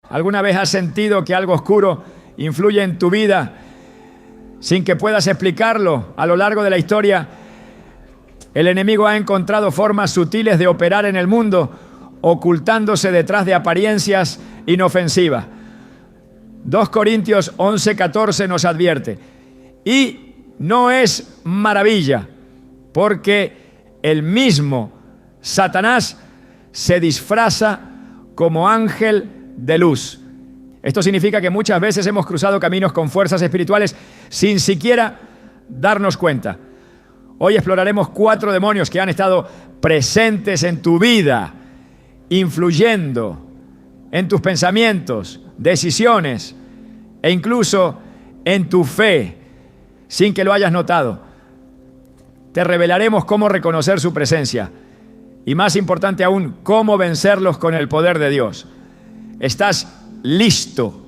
¿Alguna vez has sentido que algo oscuro influye en tu vida sin que puedas explicarlo? A lo largo de la historia, el enemigo ha encontrado formas sutiles de operar en el mundo, ocultándose detrás de apariencias inofensivas. 2 Corintios 11:14 nos advierte: y no es maravilla, porque el mismo Satanás se disfraza como ángel de luz. Esto significa que muchas veces hemos cruzado caminos con fuerzas espirituales sin siquiera darnos cuenta. Hoy exploraremos 4 demonios que han estado presentes en tu vida, influyendo en tus pensamientos, decisiones e incluso en tu fe, sin que lo hayas notado. Te revelaremos cómo reconocer su presencia y, más importante aún, cómo vencerlos con el poder de Dios. ¿Estás listo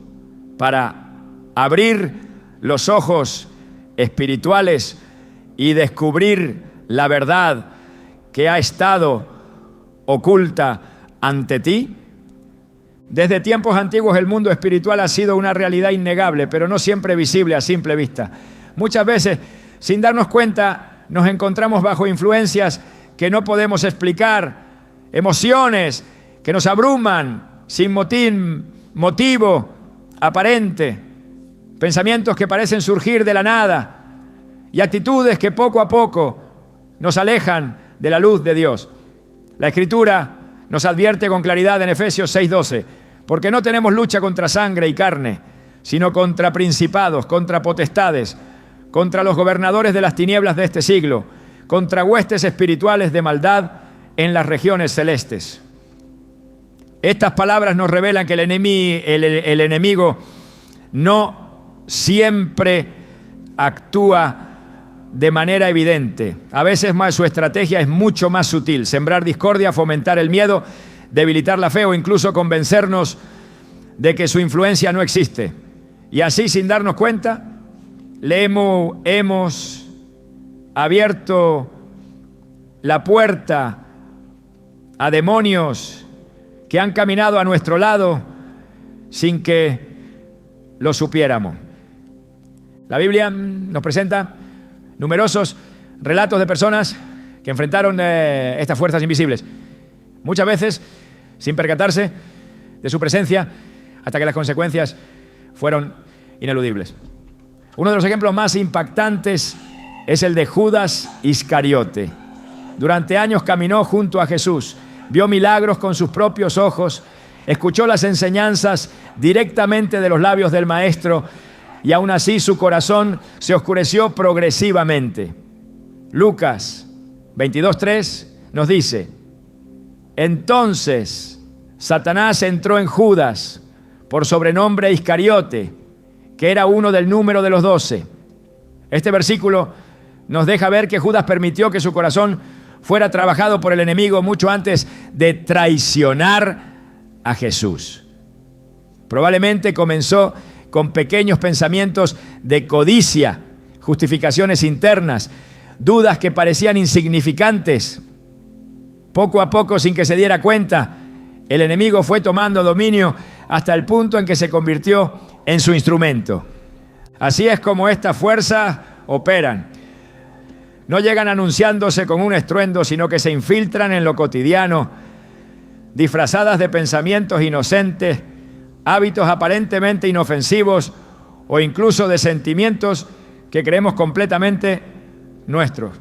para abrir los ojos espirituales y descubrir la verdad que ha estado oculta ante ti? Desde tiempos antiguos el mundo espiritual ha sido una realidad innegable, pero no siempre visible a simple vista. Muchas veces, sin darnos cuenta, nos encontramos bajo influencias que no podemos explicar, emociones que nos abruman sin motivo aparente, pensamientos que parecen surgir de la nada y actitudes que poco a poco nos alejan de la luz de Dios. La Escritura nos advierte con claridad en Efesios 6:12: porque no tenemos lucha contra sangre y carne, sino contra principados, contra potestades, contra los gobernadores de las tinieblas de este siglo, contra huestes espirituales de maldad en las regiones celestes. Estas palabras nos revelan que el enemigo no siempre actúa de manera evidente. A veces su estrategia es mucho más sutil: sembrar discordia, fomentar el miedo, debilitar la fe o incluso convencernos de que su influencia no existe. Y así, sin darnos cuenta, le hemos abierto la puerta a demonios que han caminado a nuestro lado sin que lo supiéramos. La Biblia nos presenta numerosos relatos de personas que enfrentaron estas fuerzas invisibles, muchas veces sin percatarse de su presencia, hasta que las consecuencias fueron ineludibles. Uno de los ejemplos más impactantes es el de Judas Iscariote. Durante años caminó junto a Jesús, vio milagros con sus propios ojos, escuchó las enseñanzas directamente de los labios del Maestro, y aún así su corazón se oscureció progresivamente. Lucas 22:3 nos dice: entonces Satanás entró en Judas, por sobrenombre Iscariote, que era uno del número de los 12. Este versículo nos deja ver que Judas permitió que su corazón fuera trabajado por el enemigo mucho antes de traicionar a Jesús. Probablemente comenzó con pequeños pensamientos de codicia, justificaciones internas, dudas que parecían insignificantes. Poco a poco, sin que se diera cuenta, el enemigo fue tomando dominio hasta el punto en que se convirtió en su instrumento. Así es como estas fuerzas operan. No llegan anunciándose con un estruendo, sino que se infiltran en lo cotidiano, disfrazadas de pensamientos inocentes, hábitos aparentemente inofensivos o incluso de sentimientos que creemos completamente nuestros.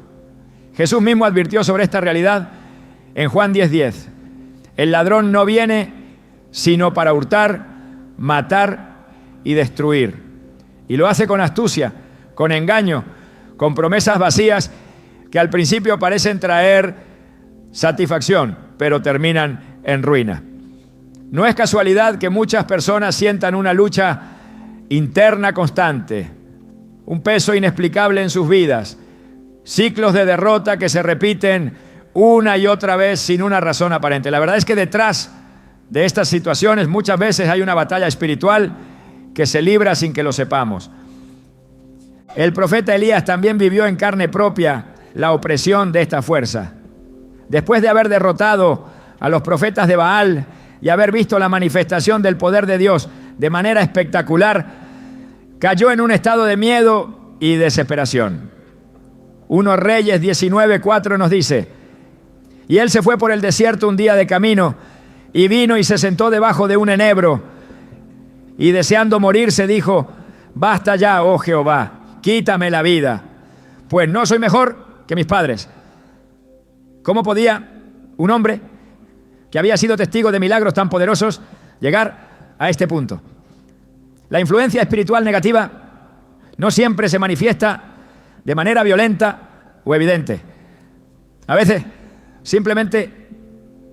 Jesús mismo advirtió sobre esta realidad en Juan 10:10. El ladrón no viene sino para hurtar, matar y destruir. Y lo hace con astucia, con engaño, con promesas vacías que al principio parecen traer satisfacción, pero terminan en ruina. No es casualidad que muchas personas sientan una lucha interna constante, un peso inexplicable en sus vidas, ciclos de derrota que se repiten una y otra vez sin una razón aparente. La verdad es que detrás de estas situaciones muchas veces hay una batalla espiritual que se libra sin que lo sepamos. El profeta Elías también vivió en carne propia la opresión de esta fuerza. Después de haber derrotado a los profetas de Baal, y haber visto la manifestación del poder de Dios de manera espectacular, cayó en un estado de miedo y desesperación. 1 Reyes 19:4 nos dice: y él se fue por el desierto un día de camino, y vino y se sentó debajo de un enebro, y deseando morirse dijo: basta ya, oh Jehová, quítame la vida, pues no soy mejor que mis padres. ¿Cómo podía un hombre que había sido testigo de milagros tan poderosos llegar a este punto? La influencia espiritual negativa no siempre se manifiesta de manera violenta o evidente. A veces simplemente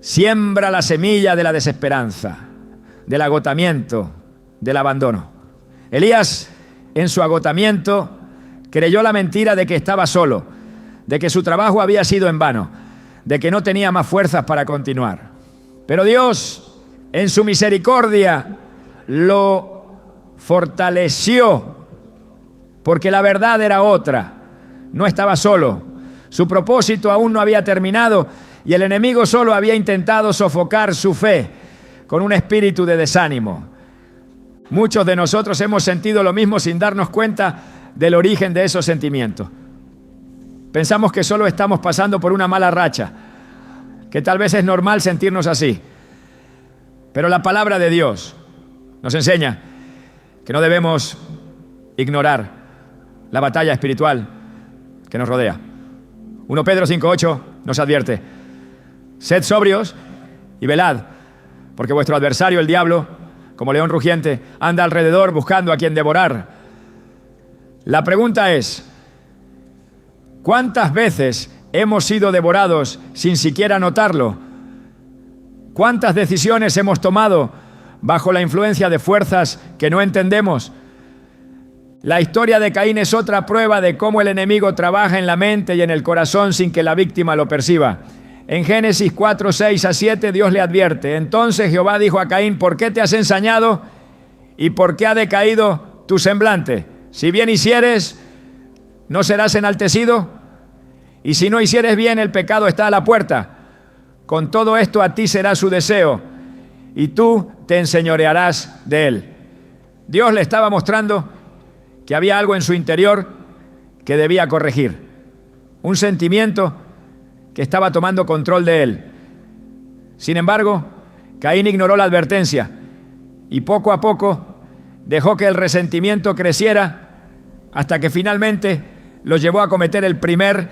siembra la semilla de la desesperanza, del agotamiento, del abandono. Elías, en su agotamiento, creyó la mentira de que estaba solo, de que su trabajo había sido en vano, de que no tenía más fuerzas para continuar. Pero Dios, en su misericordia, lo fortaleció, porque la verdad era otra. No estaba solo. Su propósito aún no había terminado y el enemigo solo había intentado sofocar su fe con un espíritu de desánimo. Muchos de nosotros hemos sentido lo mismo sin darnos cuenta del origen de esos sentimientos. Pensamos que solo estamos pasando por una mala racha, que tal vez es normal sentirnos así. Pero la palabra de Dios nos enseña que no debemos ignorar la batalla espiritual que nos rodea. 1 Pedro 5:8 nos advierte: sed sobrios y velad, porque vuestro adversario, el diablo, como león rugiente, anda alrededor buscando a quien devorar. La pregunta es: ¿cuántas veces hemos sido devorados sin siquiera notarlo? ¿Cuántas decisiones hemos tomado bajo la influencia de fuerzas que no entendemos? La historia de Caín es otra prueba de cómo el enemigo trabaja en la mente y en el corazón sin que la víctima lo perciba. En Génesis 4:6-7 Dios le advierte: entonces Jehová dijo a Caín, ¿por qué te has ensañado y por qué ha decaído tu semblante? Si bien hicieres, ¿no serás enaltecido? Y si no hicieres bien, el pecado está a la puerta. Con todo esto a ti será su deseo, y tú te enseñorearás de él. Dios le estaba mostrando que había algo en su interior que debía corregir. Un sentimiento que estaba tomando control de él. Sin embargo, Caín ignoró la advertencia y poco a poco dejó que el resentimiento creciera hasta que finalmente lo llevó a cometer el primer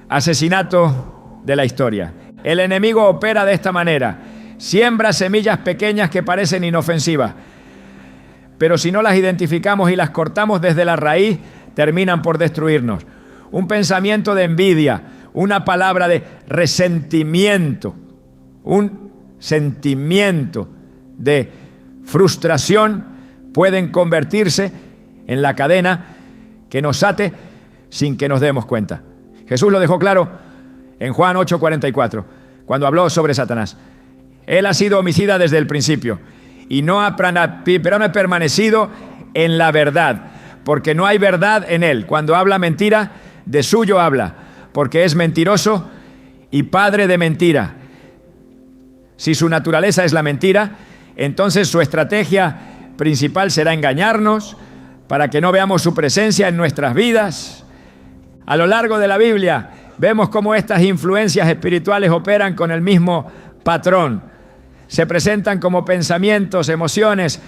asesinato de la historia. El enemigo opera de esta manera: siembra semillas pequeñas que parecen inofensivas, pero si no las identificamos y las cortamos desde la raíz, terminan por destruirnos. Un pensamiento de envidia, una palabra de resentimiento, un sentimiento de frustración pueden convertirse en la cadena que nos ate sin que nos demos cuenta. Jesús lo dejó claro en Juan 8:44, cuando habló sobre Satanás. Él ha sido homicida desde el principio y no ha permanecido en la verdad, porque no hay verdad en él. Cuando habla mentira, de suyo habla, porque es mentiroso y padre de mentira. Si su naturaleza es la mentira, entonces su estrategia principal será engañarnos para que no veamos su presencia en nuestras vidas. A lo largo de la Biblia vemos cómo estas influencias espirituales operan con el mismo patrón. Se presentan como pensamientos, emociones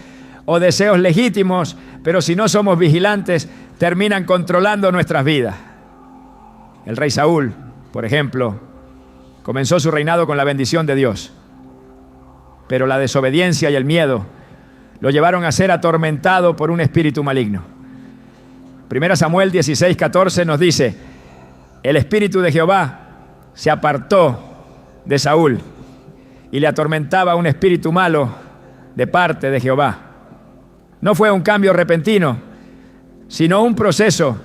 o deseos legítimos, pero si no somos vigilantes, terminan controlando nuestras vidas. El rey Saúl, por ejemplo, comenzó su reinado con la bendición de Dios, pero la desobediencia y el miedo lo llevaron a ser atormentado por un espíritu maligno. 1 Samuel 16:14 nos dice: el espíritu de Jehová se apartó de Saúl y le atormentaba un espíritu malo de parte de Jehová. No fue un cambio repentino, sino un proceso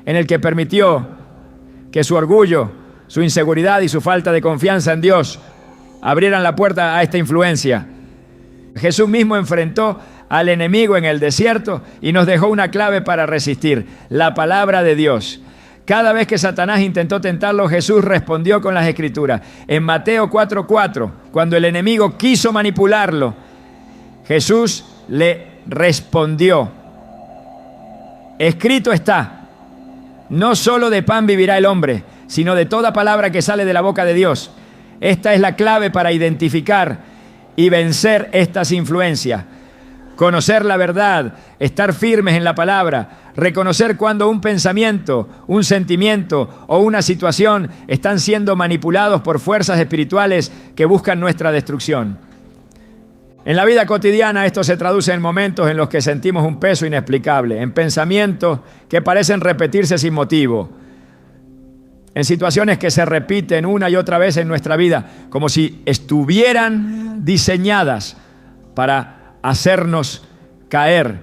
en el que permitió que su orgullo, su inseguridad y su falta de confianza en Dios abrieran la puerta a esta influencia. Jesús mismo enfrentó al enemigo en el desierto y nos dejó una clave para resistir: la palabra de Dios. Cada vez que Satanás intentó tentarlo, Jesús respondió con las Escrituras. En Mateo 4:4, cuando el enemigo quiso manipularlo, Jesús le respondió: escrito está, no solo de pan vivirá el hombre, sino de toda palabra que sale de la boca de Dios. Esta es la clave para identificar y vencer estas influencias. Conocer la verdad, estar firmes en la palabra, reconocer cuando un pensamiento, un sentimiento o una situación están siendo manipulados por fuerzas espirituales que buscan nuestra destrucción. En la vida cotidiana esto se traduce en momentos en los que sentimos un peso inexplicable, en pensamientos que parecen repetirse sin motivo, en situaciones que se repiten una y otra vez en nuestra vida, como si estuvieran diseñadas para hacernos caer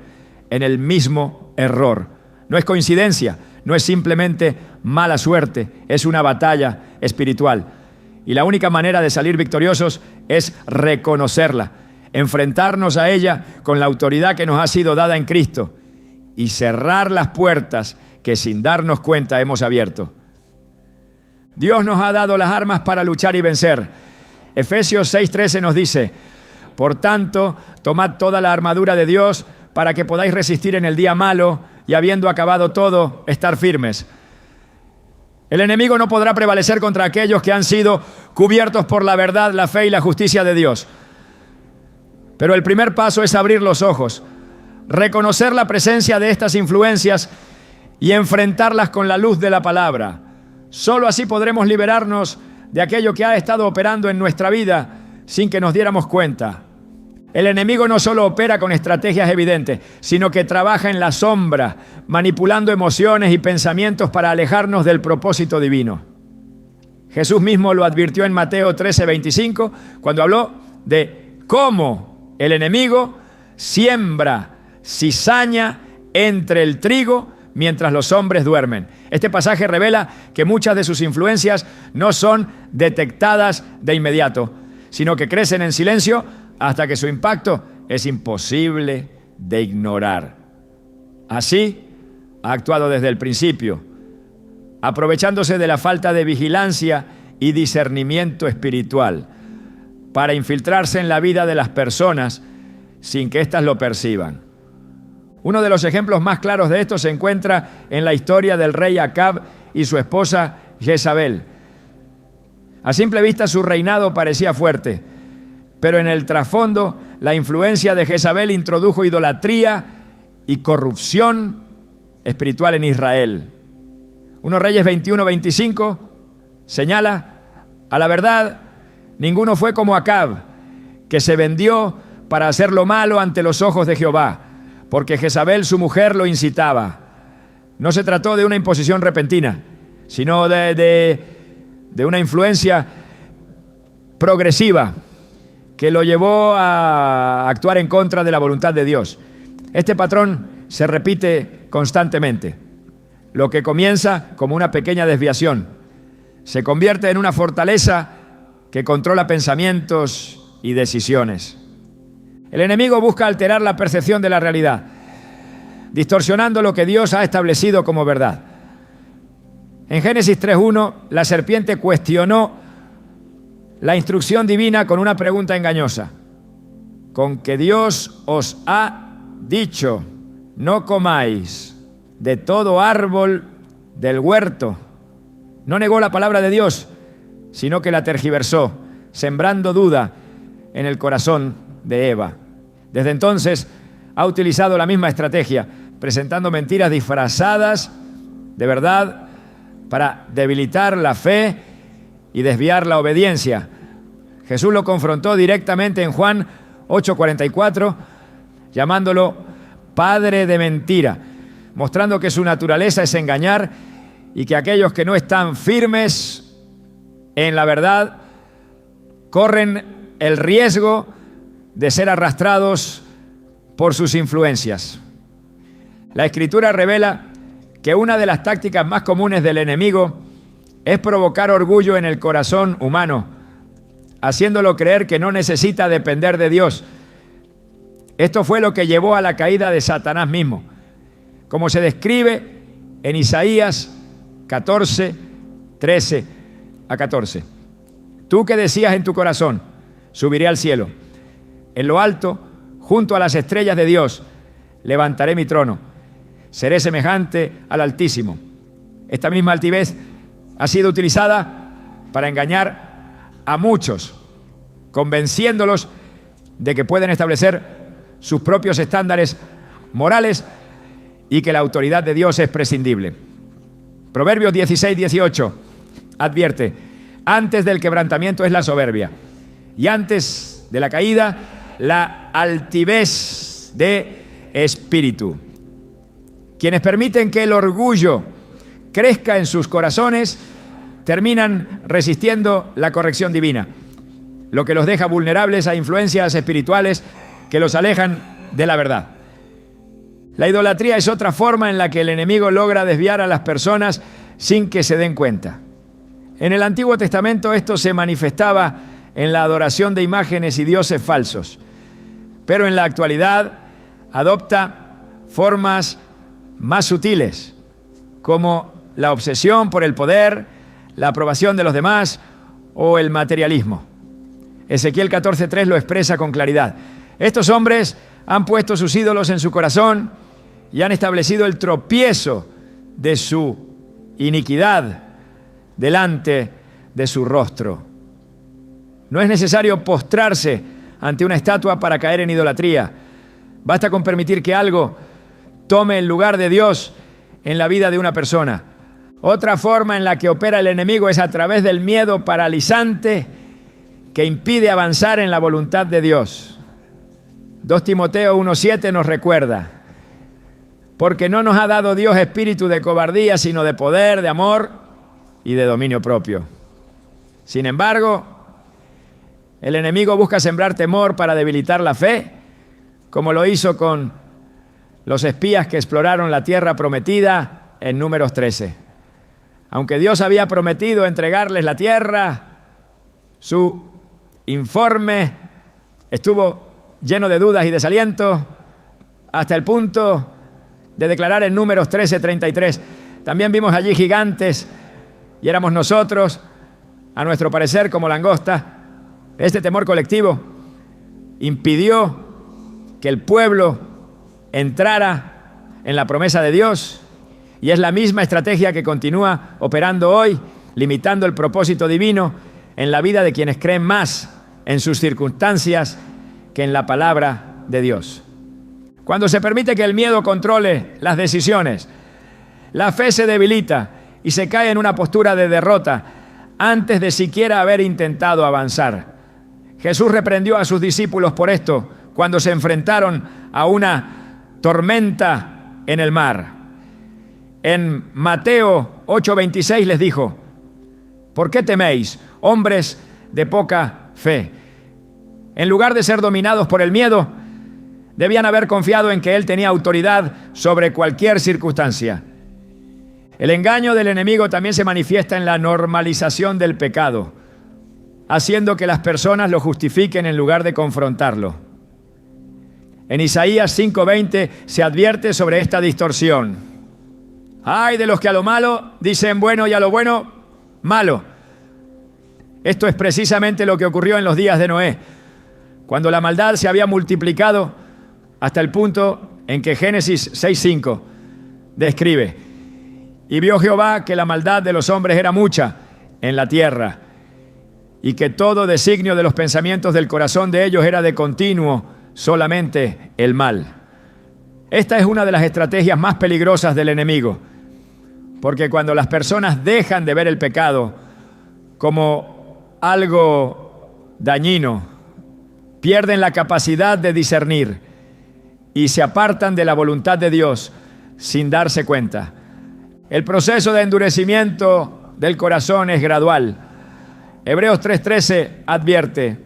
en el mismo error. No es coincidencia, no es simplemente mala suerte, es una batalla espiritual. Y la única manera de salir victoriosos es reconocerla, enfrentarnos a ella con la autoridad que nos ha sido dada en Cristo y cerrar las puertas que sin darnos cuenta hemos abierto. Dios nos ha dado las armas para luchar y vencer. Efesios 6:13 nos dice: por tanto, tomad toda la armadura de Dios para que podáis resistir en el día malo y habiendo acabado todo, estar firmes. El enemigo no podrá prevalecer contra aquellos que han sido cubiertos por la verdad, la fe y la justicia de Dios. Pero el primer paso es abrir los ojos, reconocer la presencia de estas influencias y enfrentarlas con la luz de la palabra. Solo así podremos liberarnos de aquello que ha estado operando en nuestra vida sin que nos diéramos cuenta. El enemigo no solo opera con estrategias evidentes, sino que trabaja en la sombra, manipulando emociones y pensamientos para alejarnos del propósito divino. Jesús mismo lo advirtió en Mateo 13:25, cuando habló de cómo el enemigo siembra cizaña entre el trigo mientras los hombres duermen. Este pasaje revela que muchas de sus influencias no son detectadas de inmediato, sino que crecen en silencio hasta que su impacto es imposible de ignorar. Así ha actuado desde el principio, aprovechándose de la falta de vigilancia y discernimiento espiritual para infiltrarse en la vida de las personas sin que éstas lo perciban. Uno de los ejemplos más claros de esto se encuentra en la historia del rey Acab y su esposa Jezabel. A simple vista su reinado parecía fuerte, pero en el trasfondo la influencia de Jezabel introdujo idolatría y corrupción espiritual en Israel. 1 Reyes 21:25 señala: a la verdad, ninguno fue como Acab, que se vendió para hacer lo malo ante los ojos de Jehová, porque Jezabel, su mujer, lo incitaba. No se trató de una imposición repentina, sino de una influencia progresiva que lo llevó a actuar en contra de la voluntad de Dios. Este patrón se repite constantemente. Lo que comienza como una pequeña desviación se convierte en una fortaleza que controla pensamientos y decisiones. El enemigo busca alterar la percepción de la realidad, distorsionando lo que Dios ha establecido como verdad. En Génesis 3:1, la serpiente cuestionó la instrucción divina con una pregunta engañosa: con que Dios os ha dicho, no comáis de todo árbol del huerto. No negó la palabra de Dios, sino que la tergiversó, sembrando duda en el corazón de Eva. Desde entonces ha utilizado la misma estrategia, presentando mentiras disfrazadas de verdad para debilitar la fe y desviar la obediencia. Jesús lo confrontó directamente en Juan 8:44, llamándolo padre de mentira, mostrando que su naturaleza es engañar y que aquellos que no están firmes en la verdad corren el riesgo de ser arrastrados por sus influencias. La Escritura revela que una de las tácticas más comunes del enemigo es provocar orgullo en el corazón humano, haciéndolo creer que no necesita depender de Dios. Esto fue lo que llevó a la caída de Satanás mismo, como se describe en Isaías 14, 13 a 14. Tú que decías en tu corazón, subiré al cielo. En lo alto, junto a las estrellas de Dios, levantaré mi trono. Seré semejante al Altísimo. Esta misma altivez ha sido utilizada para engañar a muchos, convenciéndolos de que pueden establecer sus propios estándares morales y que la autoridad de Dios es prescindible. Proverbios 16, 18 advierte: antes del quebrantamiento es la soberbia, y antes de la caída la altivez de espíritu. Quienes permiten que el orgullo crezca en sus corazones terminan resistiendo la corrección divina, lo que los deja vulnerables a influencias espirituales que los alejan de la verdad. La idolatría es otra forma en la que el enemigo logra desviar a las personas sin que se den cuenta. En el Antiguo Testamento esto se manifestaba en la adoración de imágenes y dioses falsos, pero en la actualidad adopta formas más sutiles, como la obsesión por el poder, la aprobación de los demás o el materialismo. Ezequiel 14:3 lo expresa con claridad. Estos hombres han puesto sus ídolos en su corazón y han establecido el tropiezo de su iniquidad delante de su rostro. No es necesario postrarse ante una estatua para caer en idolatría. Basta con permitir que algo tome el lugar de Dios en la vida de una persona. Otra forma en la que opera el enemigo es a través del miedo paralizante que impide avanzar en la voluntad de Dios. 2 Timoteo 1:7 nos recuerda: porque no nos ha dado Dios espíritu de cobardía, sino de poder, de amor y de dominio propio. Sin embargo, el enemigo busca sembrar temor para debilitar la fe, como lo hizo con los espías que exploraron la tierra prometida en Números 13. Aunque Dios había prometido entregarles la tierra, su informe estuvo lleno de dudas y desaliento, hasta el punto de declarar en Números 13:33: también vimos allí gigantes y éramos nosotros, a nuestro parecer, como langostas. Este temor colectivo impidió que el pueblo entrara en la promesa de Dios, y es la misma estrategia que continúa operando hoy, limitando el propósito divino en la vida de quienes creen más en sus circunstancias que en la palabra de Dios. Cuando se permite que el miedo controle las decisiones, la fe se debilita y se cae en una postura de derrota antes de siquiera haber intentado avanzar. Jesús reprendió a sus discípulos por esto cuando se enfrentaron a una tormenta en el mar. En Mateo 8:26 les dijo: ¿por qué teméis, hombres de poca fe? En lugar de ser dominados por el miedo, debían haber confiado en que Él tenía autoridad sobre cualquier circunstancia. El engaño del enemigo también se manifiesta en la normalización del pecado, haciendo que las personas lo justifiquen en lugar de confrontarlo. En Isaías 5:20 se advierte sobre esta distorsión. ¡Ay de los que a lo malo dicen bueno y a lo bueno malo! Esto es precisamente lo que ocurrió en los días de Noé, cuando la maldad se había multiplicado hasta el punto en que Génesis 6:5 describe: y vio Jehová que la maldad de los hombres era mucha en la tierra, y que todo designio de los pensamientos del corazón de ellos era de continuo solamente el mal. Esta es una de las estrategias más peligrosas del enemigo, porque cuando las personas dejan de ver el pecado como algo dañino, pierden la capacidad de discernir y se apartan de la voluntad de Dios sin darse cuenta. El proceso de endurecimiento del corazón es gradual. Hebreos 3:13 advierte: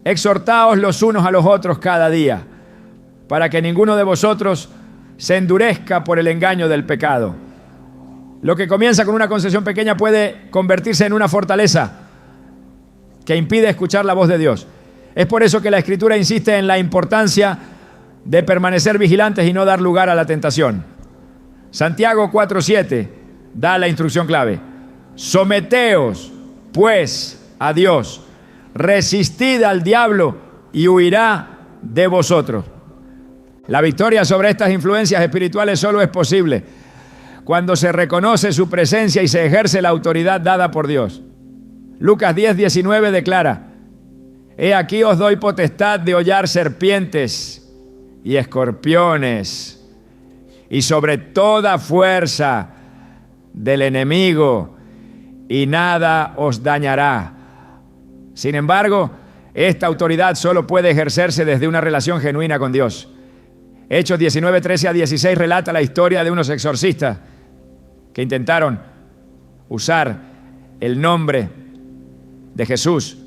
exhortaos los unos a los otros cada día, para que ninguno de vosotros se endurezca por el engaño del pecado. Lo que comienza con una concesión pequeña puede convertirse en una fortaleza que impide escuchar la voz de Dios. Es por eso que la Escritura insiste en la importancia de permanecer vigilantes y no dar lugar a la tentación. Santiago 4:7 da la instrucción clave. Someteos, pues, a Dios. Resistid al diablo y huirá de vosotros. La victoria sobre estas influencias espirituales solo es posible cuando se reconoce su presencia y se ejerce la autoridad dada por Dios. Lucas 10:19 declara: He aquí os doy potestad de hollar serpientes y escorpiones y sobre toda fuerza del enemigo, y nada os dañará. Sin embargo, esta autoridad solo puede ejercerse desde una relación genuina con Dios. Hechos 19:13-16 relata la historia de unos exorcistas que intentaron usar el nombre de Jesús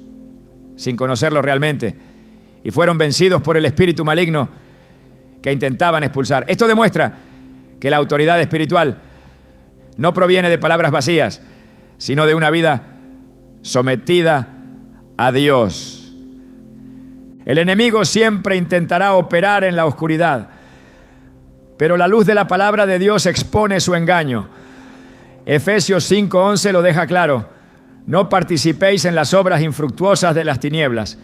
sin conocerlo realmente y fueron vencidos por el espíritu maligno que intentaban expulsar. Esto demuestra que la autoridad espiritual no proviene de palabras vacías, sino de una vida sometida a Dios. El enemigo siempre intentará operar en la oscuridad, pero la luz de la palabra de Dios expone su engaño. Efesios 5:11 lo deja claro: no participéis en las obras infructuosas de las tinieblas,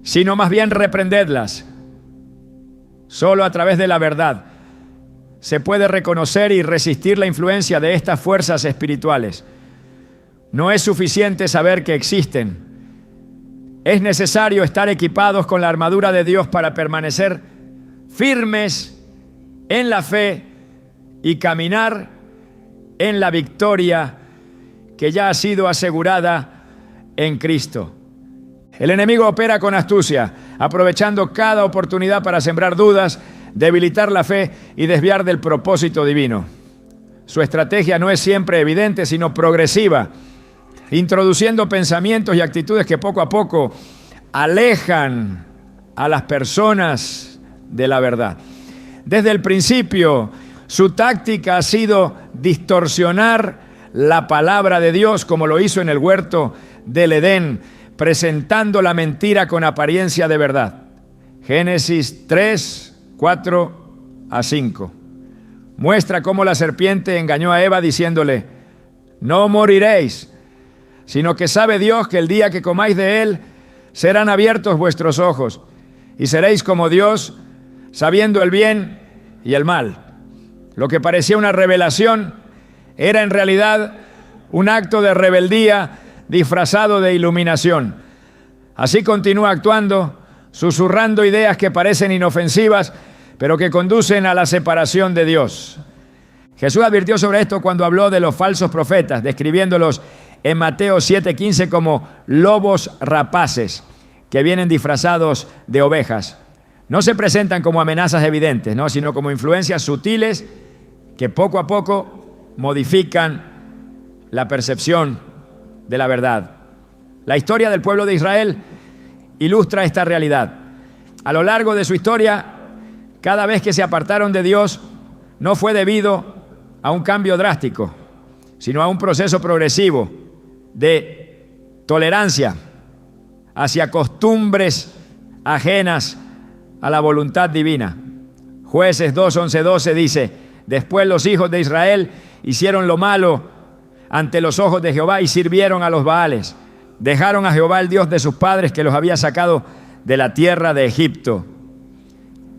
sino más bien reprendedlas. Solo a través de la verdad se puede reconocer y resistir la influencia de estas fuerzas espirituales. No es suficiente saber que existen. Es necesario estar equipados con la armadura de Dios para permanecer firmes en la fe y caminar en la victoria que ya ha sido asegurada en Cristo. El enemigo opera con astucia, aprovechando cada oportunidad para sembrar dudas, debilitar la fe y desviar del propósito divino. Su estrategia no es siempre evidente, sino progresiva, introduciendo pensamientos y actitudes que poco a poco alejan a las personas de la verdad. Desde el principio, su táctica ha sido distorsionar la palabra de Dios, como lo hizo en el huerto del Edén, presentando la mentira con apariencia de verdad. Génesis 3:4-5. Muestra cómo la serpiente engañó a Eva diciéndole: no moriréis, sino que sabe Dios que el día que comáis de él serán abiertos vuestros ojos y seréis como Dios, sabiendo el bien y el mal. Lo que parecía una revelación era en realidad un acto de rebeldía disfrazado de iluminación. Así continúa actuando, susurrando ideas que parecen inofensivas, pero que conducen a la separación de Dios. Jesús advirtió sobre esto cuando habló de los falsos profetas, describiéndolos en Mateo 7:15 como lobos rapaces que vienen disfrazados de ovejas. No se presentan como amenazas evidentes, ¿no?, sino como influencias sutiles que poco a poco modifican la percepción de la verdad. La historia del pueblo de Israel ilustra esta realidad. A lo largo de su historia, cada vez que se apartaron de Dios, no fue debido a un cambio drástico, sino a un proceso progresivo de tolerancia hacia costumbres ajenas a la voluntad divina. Jueces 2:11-12 dice: después los hijos de Israel hicieron lo malo ante los ojos de Jehová y sirvieron a los Baales. Dejaron a Jehová, el Dios de sus padres, que los había sacado de la tierra de Egipto,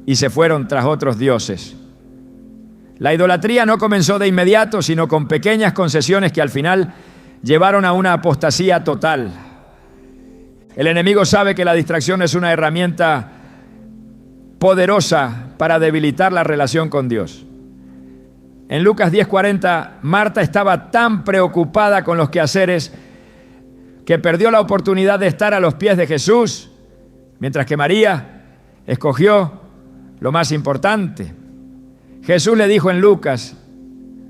y se fueron tras otros dioses. La idolatría no comenzó de inmediato, sino con pequeñas concesiones que al final llevaron a una apostasía total. El enemigo sabe que la distracción es una herramienta poderosa para debilitar la relación con Dios. En Lucas 10:40, Marta estaba tan preocupada con los quehaceres que perdió la oportunidad de estar a los pies de Jesús, mientras que María escogió lo más importante. Jesús le dijo en Lucas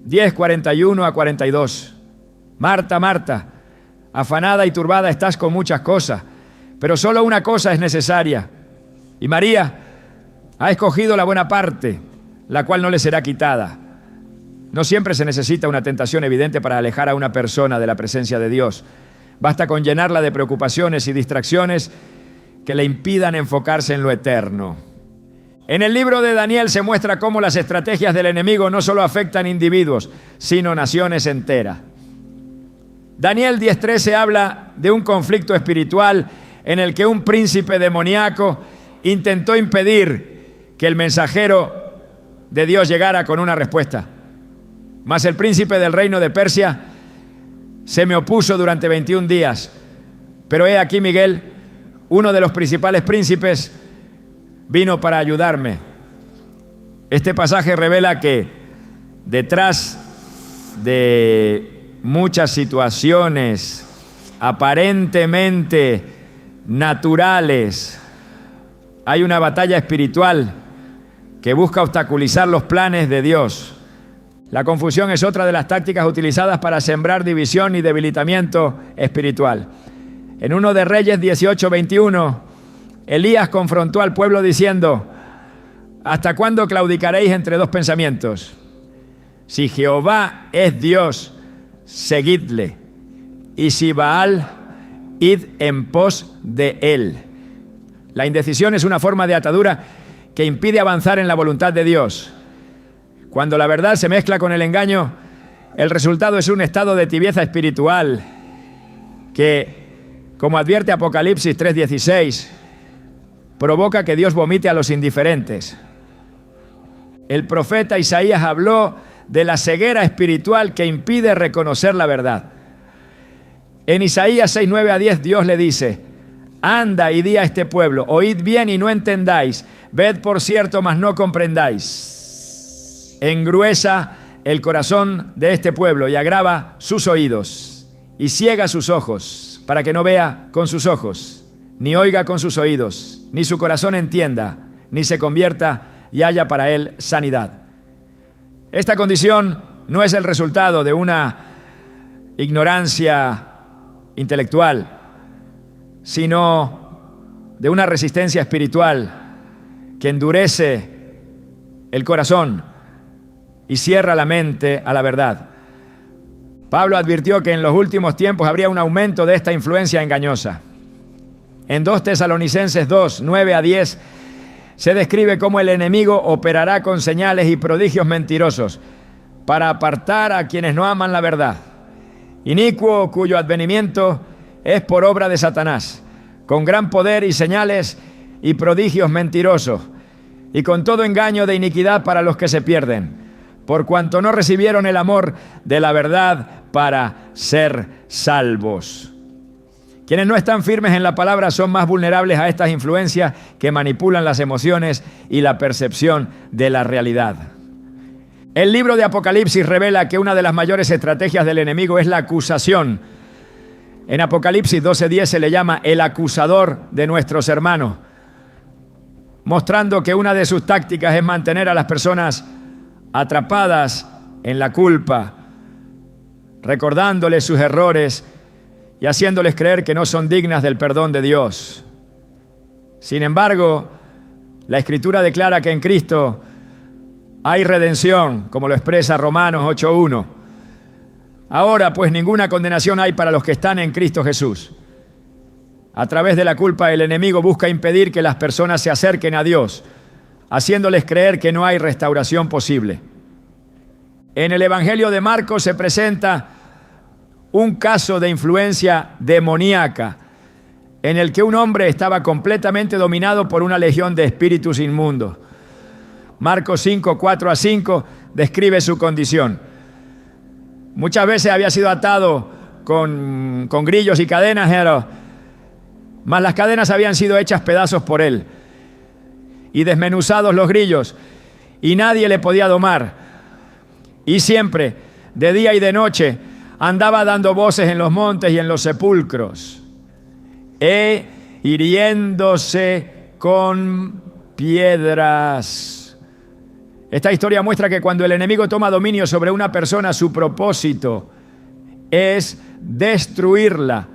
10:41-42, Marta, Marta, afanada y turbada estás con muchas cosas, pero solo una cosa es necesaria, y María ha escogido la buena parte, la cual no le será quitada. No siempre se necesita una tentación evidente para alejar a una persona de la presencia de Dios. Basta con llenarla de preocupaciones y distracciones que le impidan enfocarse en lo eterno. En el libro de Daniel se muestra cómo las estrategias del enemigo no solo afectan individuos, sino naciones enteras. Daniel 10:13 habla de un conflicto espiritual en el que un príncipe demoníaco intentó impedir que el mensajero de Dios llegara con una respuesta. Mas el príncipe del reino de Persia se me opuso durante 21 días. Pero he aquí Miguel, uno de los principales príncipes, vino para ayudarme. Este pasaje revela que detrás de muchas situaciones aparentemente naturales hay una batalla espiritual que busca obstaculizar los planes de Dios. La confusión es otra de las tácticas utilizadas para sembrar división y debilitamiento espiritual. En 1 de Reyes 18:21, Elías confrontó al pueblo diciendo: ¿hasta cuándo claudicaréis entre dos pensamientos? Si Jehová es Dios, seguidle, y si Baal, id en pos de él. La indecisión es una forma de atadura que impide avanzar en la voluntad de Dios. Cuando la verdad se mezcla con el engaño, el resultado es un estado de tibieza espiritual que, como advierte Apocalipsis 3:16, provoca que Dios vomite a los indiferentes. El profeta Isaías habló de la ceguera espiritual que impide reconocer la verdad. En Isaías 6:9-10 Dios le dice: anda y di a este pueblo, oíd bien y no entendáis, ved por cierto, mas no comprendáis. Engruesa el corazón de este pueblo y agrava sus oídos y ciega sus ojos, para que no vea con sus ojos, ni oiga con sus oídos, ni su corazón entienda, ni se convierta y haya para él sanidad. Esta condición no es el resultado de una ignorancia intelectual, sino de una resistencia espiritual que endurece el corazón y cierra la mente a la verdad. Pablo advirtió que en los últimos tiempos habría un aumento de esta influencia engañosa. En 2 Tesalonicenses 2:9-10 se describe cómo el enemigo operará con señales y prodigios mentirosos para apartar a quienes no aman la verdad. Inicuo, cuyo advenimiento es por obra de Satanás, con gran poder y señales y prodigios mentirosos, y con todo engaño de iniquidad para los que se pierden, por cuanto no recibieron el amor de la verdad para ser salvos. Quienes no están firmes en la palabra son más vulnerables a estas influencias que manipulan las emociones y la percepción de la realidad. El libro de Apocalipsis revela que una de las mayores estrategias del enemigo es la acusación. En Apocalipsis 12:10 se le llama el acusador de nuestros hermanos, mostrando que una de sus tácticas es mantener a las personas atrapadas en la culpa, recordándoles sus errores y haciéndoles creer que no son dignas del perdón de Dios. Sin embargo, la Escritura declara que en Cristo hay redención, como lo expresa Romanos 8:1. Ahora, pues, ninguna condenación hay para los que están en Cristo Jesús. A través de la culpa, el enemigo busca impedir que las personas se acerquen a Dios, haciéndoles creer que no hay restauración posible. En el Evangelio de Marcos se presenta un caso de influencia demoníaca, en el que un hombre estaba completamente dominado por una legión de espíritus inmundos. Marcos 5:4-5 describe su condición. Muchas veces había sido atado con grillos y cadenas, mas las cadenas habían sido hechas pedazos por él y desmenuzados los grillos, y nadie le podía domar. Y siempre, de día y de noche, andaba dando voces en los montes y en los sepulcros, hiriéndose con piedras. Esta historia muestra que cuando el enemigo toma dominio sobre una persona, su propósito es destruirla,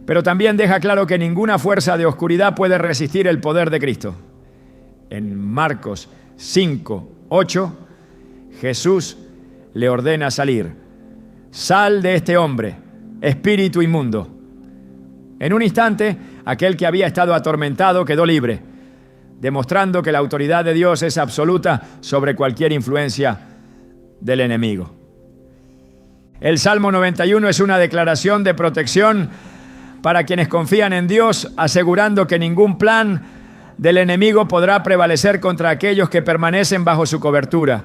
pero también deja claro que ninguna fuerza de oscuridad puede resistir el poder de Cristo. En Marcos 5:8, Jesús le ordena salir. Sal de este hombre, espíritu inmundo. En un instante, aquel que había estado atormentado quedó libre. demostrando que la autoridad de Dios es absoluta sobre cualquier influencia del enemigo. El Salmo 91 es una declaración de protección para quienes confían en Dios, asegurando que ningún plan del enemigo podrá prevalecer contra aquellos que permanecen bajo su cobertura.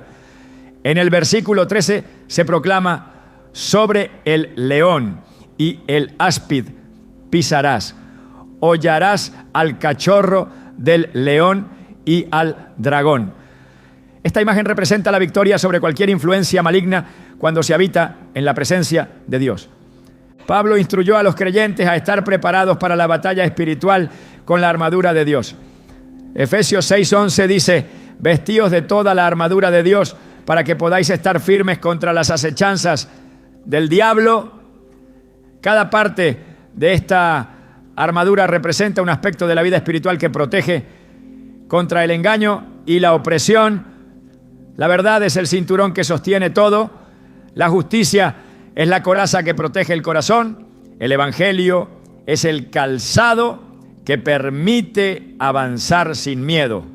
En el versículo 13 se proclama: sobre el león y el áspid pisarás, hollarás al cachorro del león y al dragón. Esta imagen representa la victoria sobre cualquier influencia maligna cuando se habita en la presencia de Dios. Pablo instruyó a los creyentes a estar preparados para la batalla espiritual con la armadura de Dios. Efesios 6:11 dice: vestíos de toda la armadura de Dios para que podáis estar firmes contra las acechanzas del diablo. Cada parte de esta armadura representa un aspecto de la vida espiritual que protege contra el engaño y la opresión. La verdad es el cinturón que sostiene todo. La justicia es la coraza que protege el corazón. El evangelio es el calzado que permite avanzar sin miedo.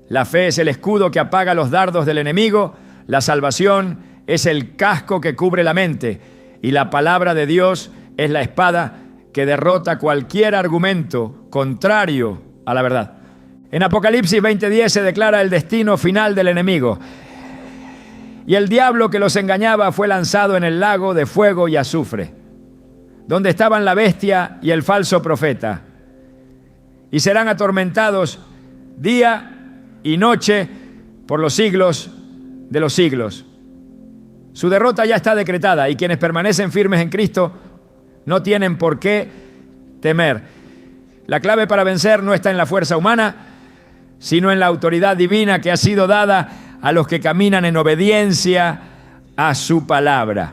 La fe es el escudo que apaga los dardos del enemigo. La salvación es el casco que cubre la mente. Y la palabra de Dios es la espada que derrota cualquier argumento contrario a la verdad. En Apocalipsis 20:10 se declara el destino final del enemigo. Y el diablo que los engañaba fue lanzado en el lago de fuego y azufre, donde estaban la bestia y el falso profeta, y serán atormentados día y noche por los siglos de los siglos. Su derrota ya está decretada, y quienes permanecen firmes en Cristo no tienen por qué temer. La clave para vencer no está en la fuerza humana, sino en la autoridad divina que ha sido dada a los que caminan en obediencia a su palabra.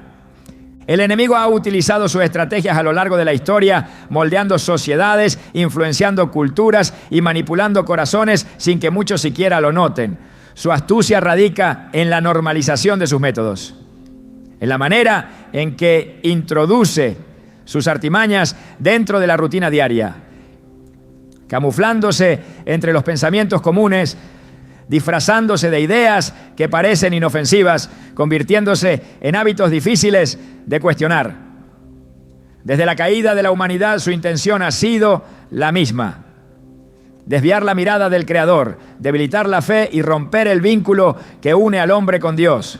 El enemigo ha utilizado sus estrategias a lo largo de la historia, moldeando sociedades, influenciando culturas y manipulando corazones sin que muchos siquiera lo noten. Su astucia radica en la normalización de sus métodos, en la manera en que introduce sus artimañas dentro de la rutina diaria, camuflándose entre los pensamientos comunes, disfrazándose de ideas que parecen inofensivas, convirtiéndose en hábitos difíciles de cuestionar. Desde la caída de la humanidad, su intención ha sido la misma: desviar la mirada del Creador, debilitar la fe y romper el vínculo que une al hombre con Dios.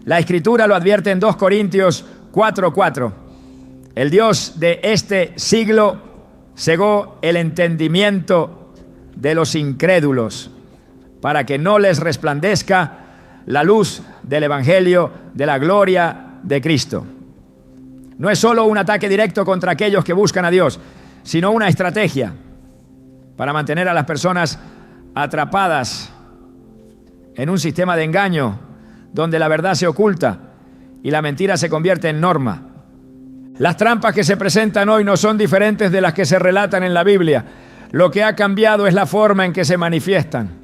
La Escritura lo advierte en 2 Corintios 4:4. El Dios de este siglo cegó el entendimiento de los incrédulos, para que no les resplandezca la luz del evangelio de la gloria de Cristo. No es solo un ataque directo contra aquellos que buscan a Dios, sino una estrategia para mantener a las personas atrapadas en un sistema de engaño donde la verdad se oculta y la mentira se convierte en norma. Las trampas que se presentan hoy no son diferentes de las que se relatan en la Biblia. Lo que ha cambiado es la forma en que se manifiestan.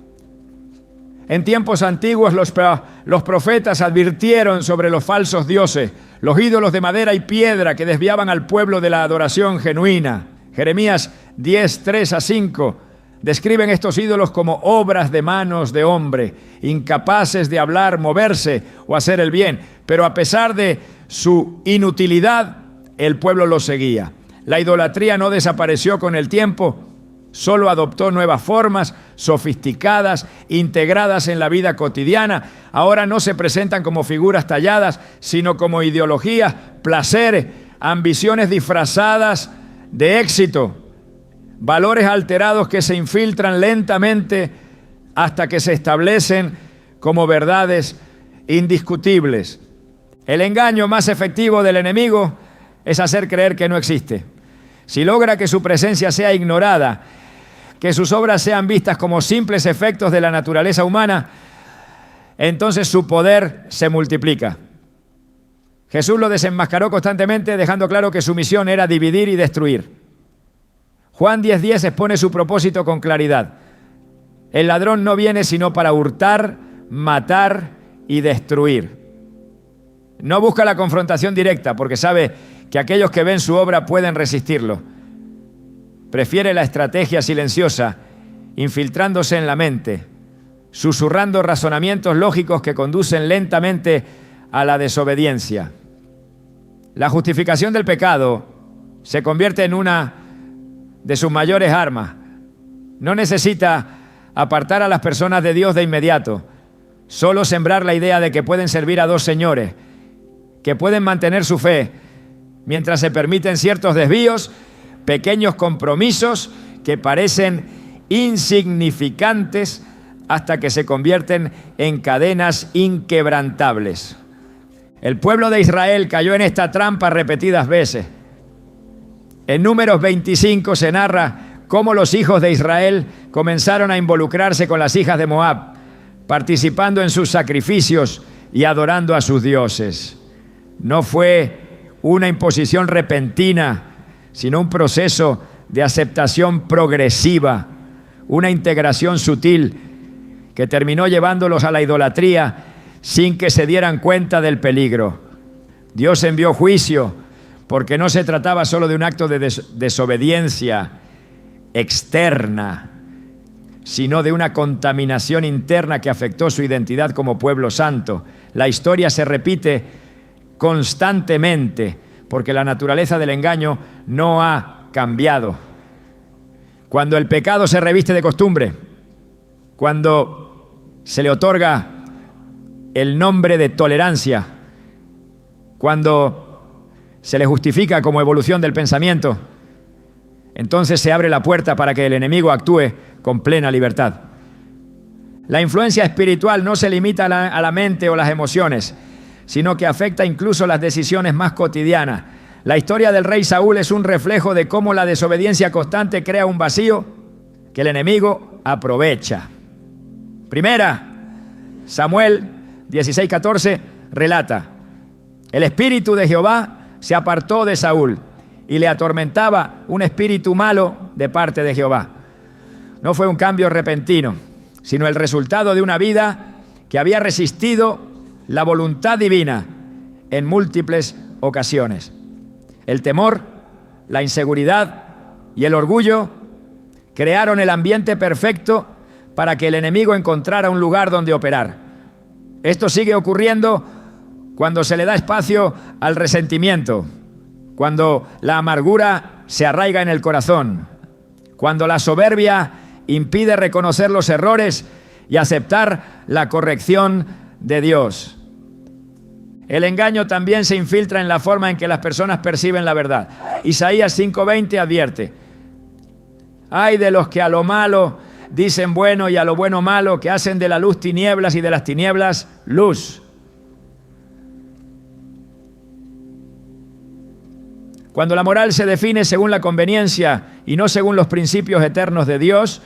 En tiempos antiguos los profetas advirtieron sobre los falsos dioses, los ídolos de madera y piedra que desviaban al pueblo de la adoración genuina. Jeremías 10:3-5 describen estos ídolos como obras de manos de hombre, incapaces de hablar, moverse o hacer el bien. Pero a pesar de su inutilidad, el pueblo los seguía. La idolatría no desapareció con el tiempo, solo adoptó nuevas formas sofisticadas, integradas en la vida cotidiana. Ahora no se presentan como figuras talladas, sino como ideologías, placeres, ambiciones disfrazadas de éxito, valores alterados que se infiltran lentamente hasta que se establecen como verdades indiscutibles. El engaño más efectivo del enemigo es hacer creer que no existe. Si logra que su presencia sea ignorada, que sus obras sean vistas como simples efectos de la naturaleza humana, entonces su poder se multiplica. Jesús lo desenmascaró constantemente, dejando claro que su misión era dividir y destruir. Juan 10:10 expone su propósito con claridad. El ladrón no viene sino para hurtar, matar y destruir. No busca la confrontación directa porque sabe que aquellos que ven su obra pueden resistirlo. Prefiere la estrategia silenciosa infiltrándose en la mente, susurrando razonamientos lógicos que conducen lentamente a la desobediencia. La justificación del pecado se convierte en una de sus mayores armas. No necesita apartar a las personas de Dios de inmediato, solo sembrar la idea de que pueden servir a dos señores, que pueden mantener su fe mientras se permiten ciertos desvíos, pequeños compromisos que parecen insignificantes hasta que se convierten en cadenas inquebrantables. El pueblo de Israel cayó en esta trampa repetidas veces. En Números 25 se narra cómo los hijos de Israel comenzaron a involucrarse con las hijas de Moab, participando en sus sacrificios y adorando a sus dioses. No fue una imposición repentina, sino un proceso de aceptación progresiva, una integración sutil que terminó llevándolos a la idolatría sin que se dieran cuenta del peligro. Dios envió juicio porque no se trataba solo de un acto de desobediencia externa, sino de una contaminación interna que afectó su identidad como pueblo santo. La historia se repite constantemente porque la naturaleza del engaño no ha cambiado. Cuando el pecado se reviste de costumbre, cuando se le otorga el nombre de tolerancia, cuando se le justifica como evolución del pensamiento, entonces se abre la puerta para que el enemigo actúe con plena libertad. La influencia espiritual no se limita a la mente o las emociones, sino que afecta incluso las decisiones más cotidianas. La historia del rey Saúl es un reflejo de cómo la desobediencia constante crea un vacío que el enemigo aprovecha. Primera, Samuel 16:14 relata: el espíritu de Jehová se apartó de Saúl y le atormentaba un espíritu malo de parte de Jehová. No fue un cambio repentino, sino el resultado de una vida que había resistido la voluntad divina en múltiples ocasiones. El temor, la inseguridad y el orgullo crearon el ambiente perfecto para que el enemigo encontrara un lugar donde operar. Esto sigue ocurriendo cuando se le da espacio al resentimiento, cuando la amargura se arraiga en el corazón, cuando la soberbia impide reconocer los errores y aceptar la corrección de Dios. El engaño también se infiltra en la forma en que las personas perciben la verdad. Isaías 5:20 advierte: ay de los que a lo malo dicen bueno y a lo bueno malo, que hacen de la luz tinieblas y de las tinieblas luz. Cuando la moral se define según la conveniencia y no según los principios eternos de Dios,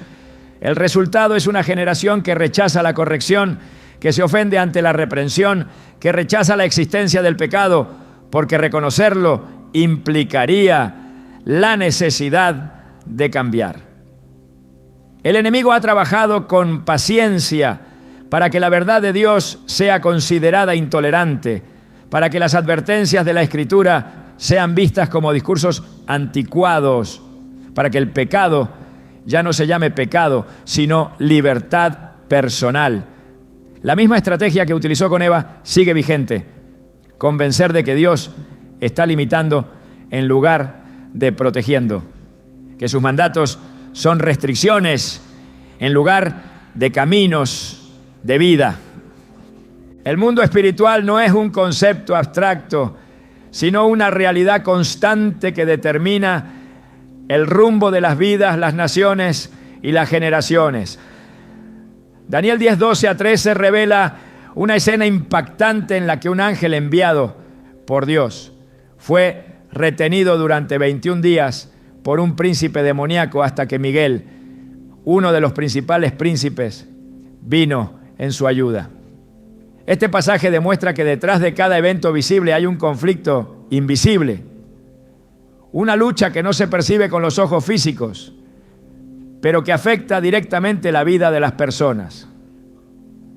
el resultado es una generación que rechaza la corrección, que se ofende ante la reprensión, que rechaza la existencia del pecado, porque reconocerlo implicaría la necesidad de cambiar. El enemigo ha trabajado con paciencia para que la verdad de Dios sea considerada intolerante, para que las advertencias de la Escritura sean vistas como discursos anticuados, para que el pecado ya no se llame pecado, sino libertad personal. La misma estrategia que utilizó con Eva sigue vigente: convencer de que Dios está limitando en lugar de protegiendo, que sus mandatos son restricciones en lugar de caminos de vida. El mundo espiritual no es un concepto abstracto, sino una realidad constante que determina el rumbo de las vidas, las naciones y las generaciones. Daniel 10:12-13 revela una escena impactante en la que un ángel enviado por Dios fue retenido durante 21 días por un príncipe demoníaco hasta que Miguel, uno de los principales príncipes, vino en su ayuda. Este pasaje demuestra que detrás de cada evento visible hay un conflicto invisible, una lucha que no se percibe con los ojos físicos, pero que afecta directamente la vida de las personas.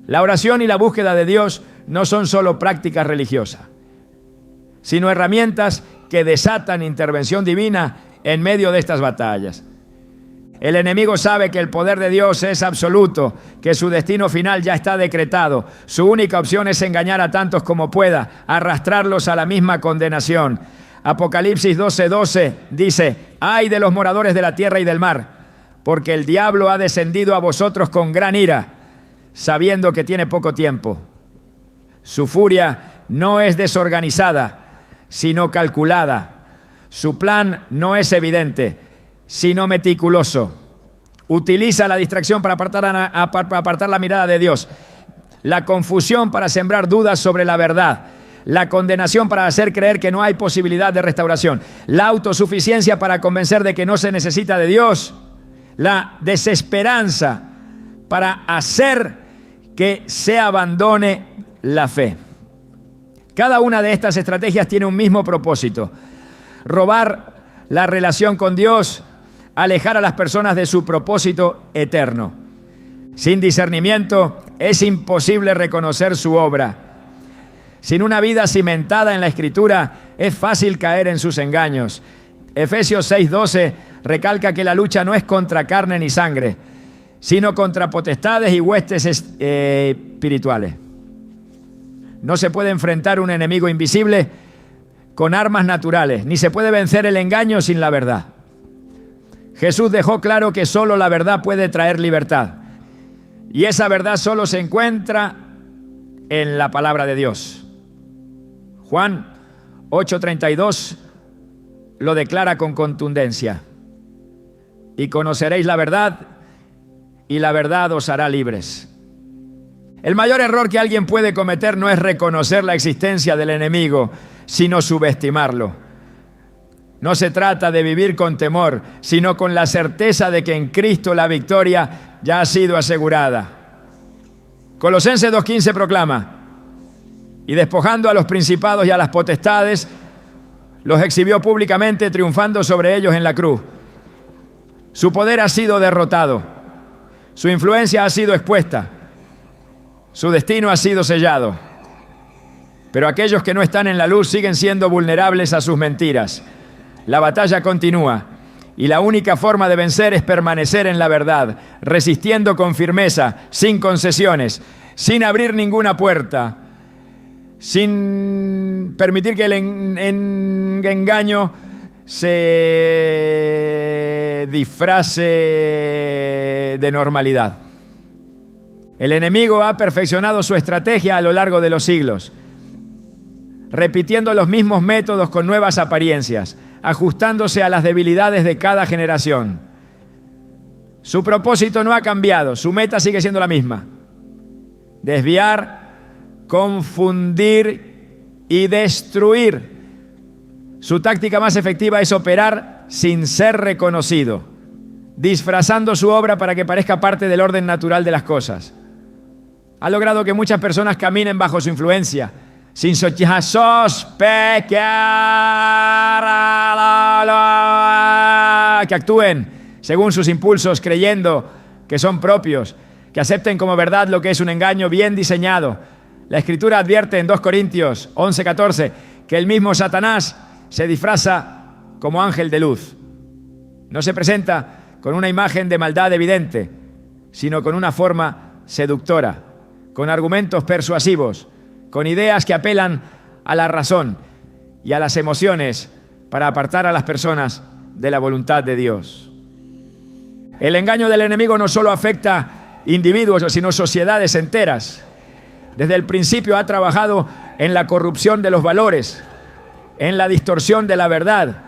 La oración y la búsqueda de Dios no son solo prácticas religiosas, sino herramientas que desatan intervención divina en medio de estas batallas. El enemigo sabe que el poder de Dios es absoluto, que su destino final ya está decretado. Su única opción es engañar a tantos como pueda, arrastrarlos a la misma condenación. Apocalipsis 12:12 dice: «Ay de los moradores de la tierra y del mar, porque el diablo ha descendido a vosotros con gran ira, sabiendo que tiene poco tiempo. Su furia no es desorganizada, sino calculada. Su plan no es evidente, sino meticuloso. Utiliza la distracción para apartar la mirada de Dios, la confusión para sembrar dudas sobre la verdad, la condenación para hacer creer que no hay posibilidad de restauración, la autosuficiencia para convencer de que no se necesita de Dios, la desesperanza para hacer que se abandone la fe». Cada una de estas estrategias tiene un mismo propósito: robar la relación con Dios, alejar a las personas de su propósito eterno. Sin discernimiento es imposible reconocer su obra. Sin una vida cimentada en la Escritura es fácil caer en sus engaños. Efesios 6:12 recalca que la lucha no es contra carne ni sangre, sino contra potestades y huestes espirituales. No se puede enfrentar un enemigo invisible con armas naturales, ni se puede vencer el engaño sin la verdad. Jesús dejó claro que solo la verdad puede traer libertad, y esa verdad solo se encuentra en la palabra de Dios. Juan 8:32 lo declara con contundencia: «Y conoceréis la verdad, y la verdad os hará libres». El mayor error que alguien puede cometer no es reconocer la existencia del enemigo, sino subestimarlo. No se trata de vivir con temor, sino con la certeza de que en Cristo la victoria ya ha sido asegurada. Colosenses 2:15 proclama: «Y despojando a los principados y a las potestades, los exhibió públicamente, triunfando sobre ellos en la cruz». Su poder ha sido derrotado, su influencia ha sido expuesta, su destino ha sido sellado. Pero aquellos que no están en la luz siguen siendo vulnerables a sus mentiras. La batalla continúa, y la única forma de vencer es permanecer en la verdad, resistiendo con firmeza, sin concesiones, sin abrir ninguna puerta, sin permitir que el engaño se disfrace de normalidad. El enemigo ha perfeccionado su estrategia a lo largo de los siglos, repitiendo los mismos métodos con nuevas apariencias, ajustándose a las debilidades de cada generación. Su propósito no ha cambiado, su meta sigue siendo la misma: desviar, confundir y destruir. Su táctica más efectiva es operar sin ser reconocido, disfrazando su obra para que parezca parte del orden natural de las cosas. Ha logrado que muchas personas caminen bajo su influencia, sin sospechar, que actúen según sus impulsos, creyendo que son propios, que acepten como verdad lo que es un engaño bien diseñado. La Escritura advierte en 2 Corintios 11:14 que el mismo Satanás se disfraza como ángel de luz. No se presenta con una imagen de maldad evidente, sino con una forma seductora, con argumentos persuasivos, con ideas que apelan a la razón y a las emociones para apartar a las personas de la voluntad de Dios. El engaño del enemigo no solo afecta individuos, sino sociedades enteras. Desde el principio ha trabajado en la corrupción de los valores, en la distorsión de la verdad,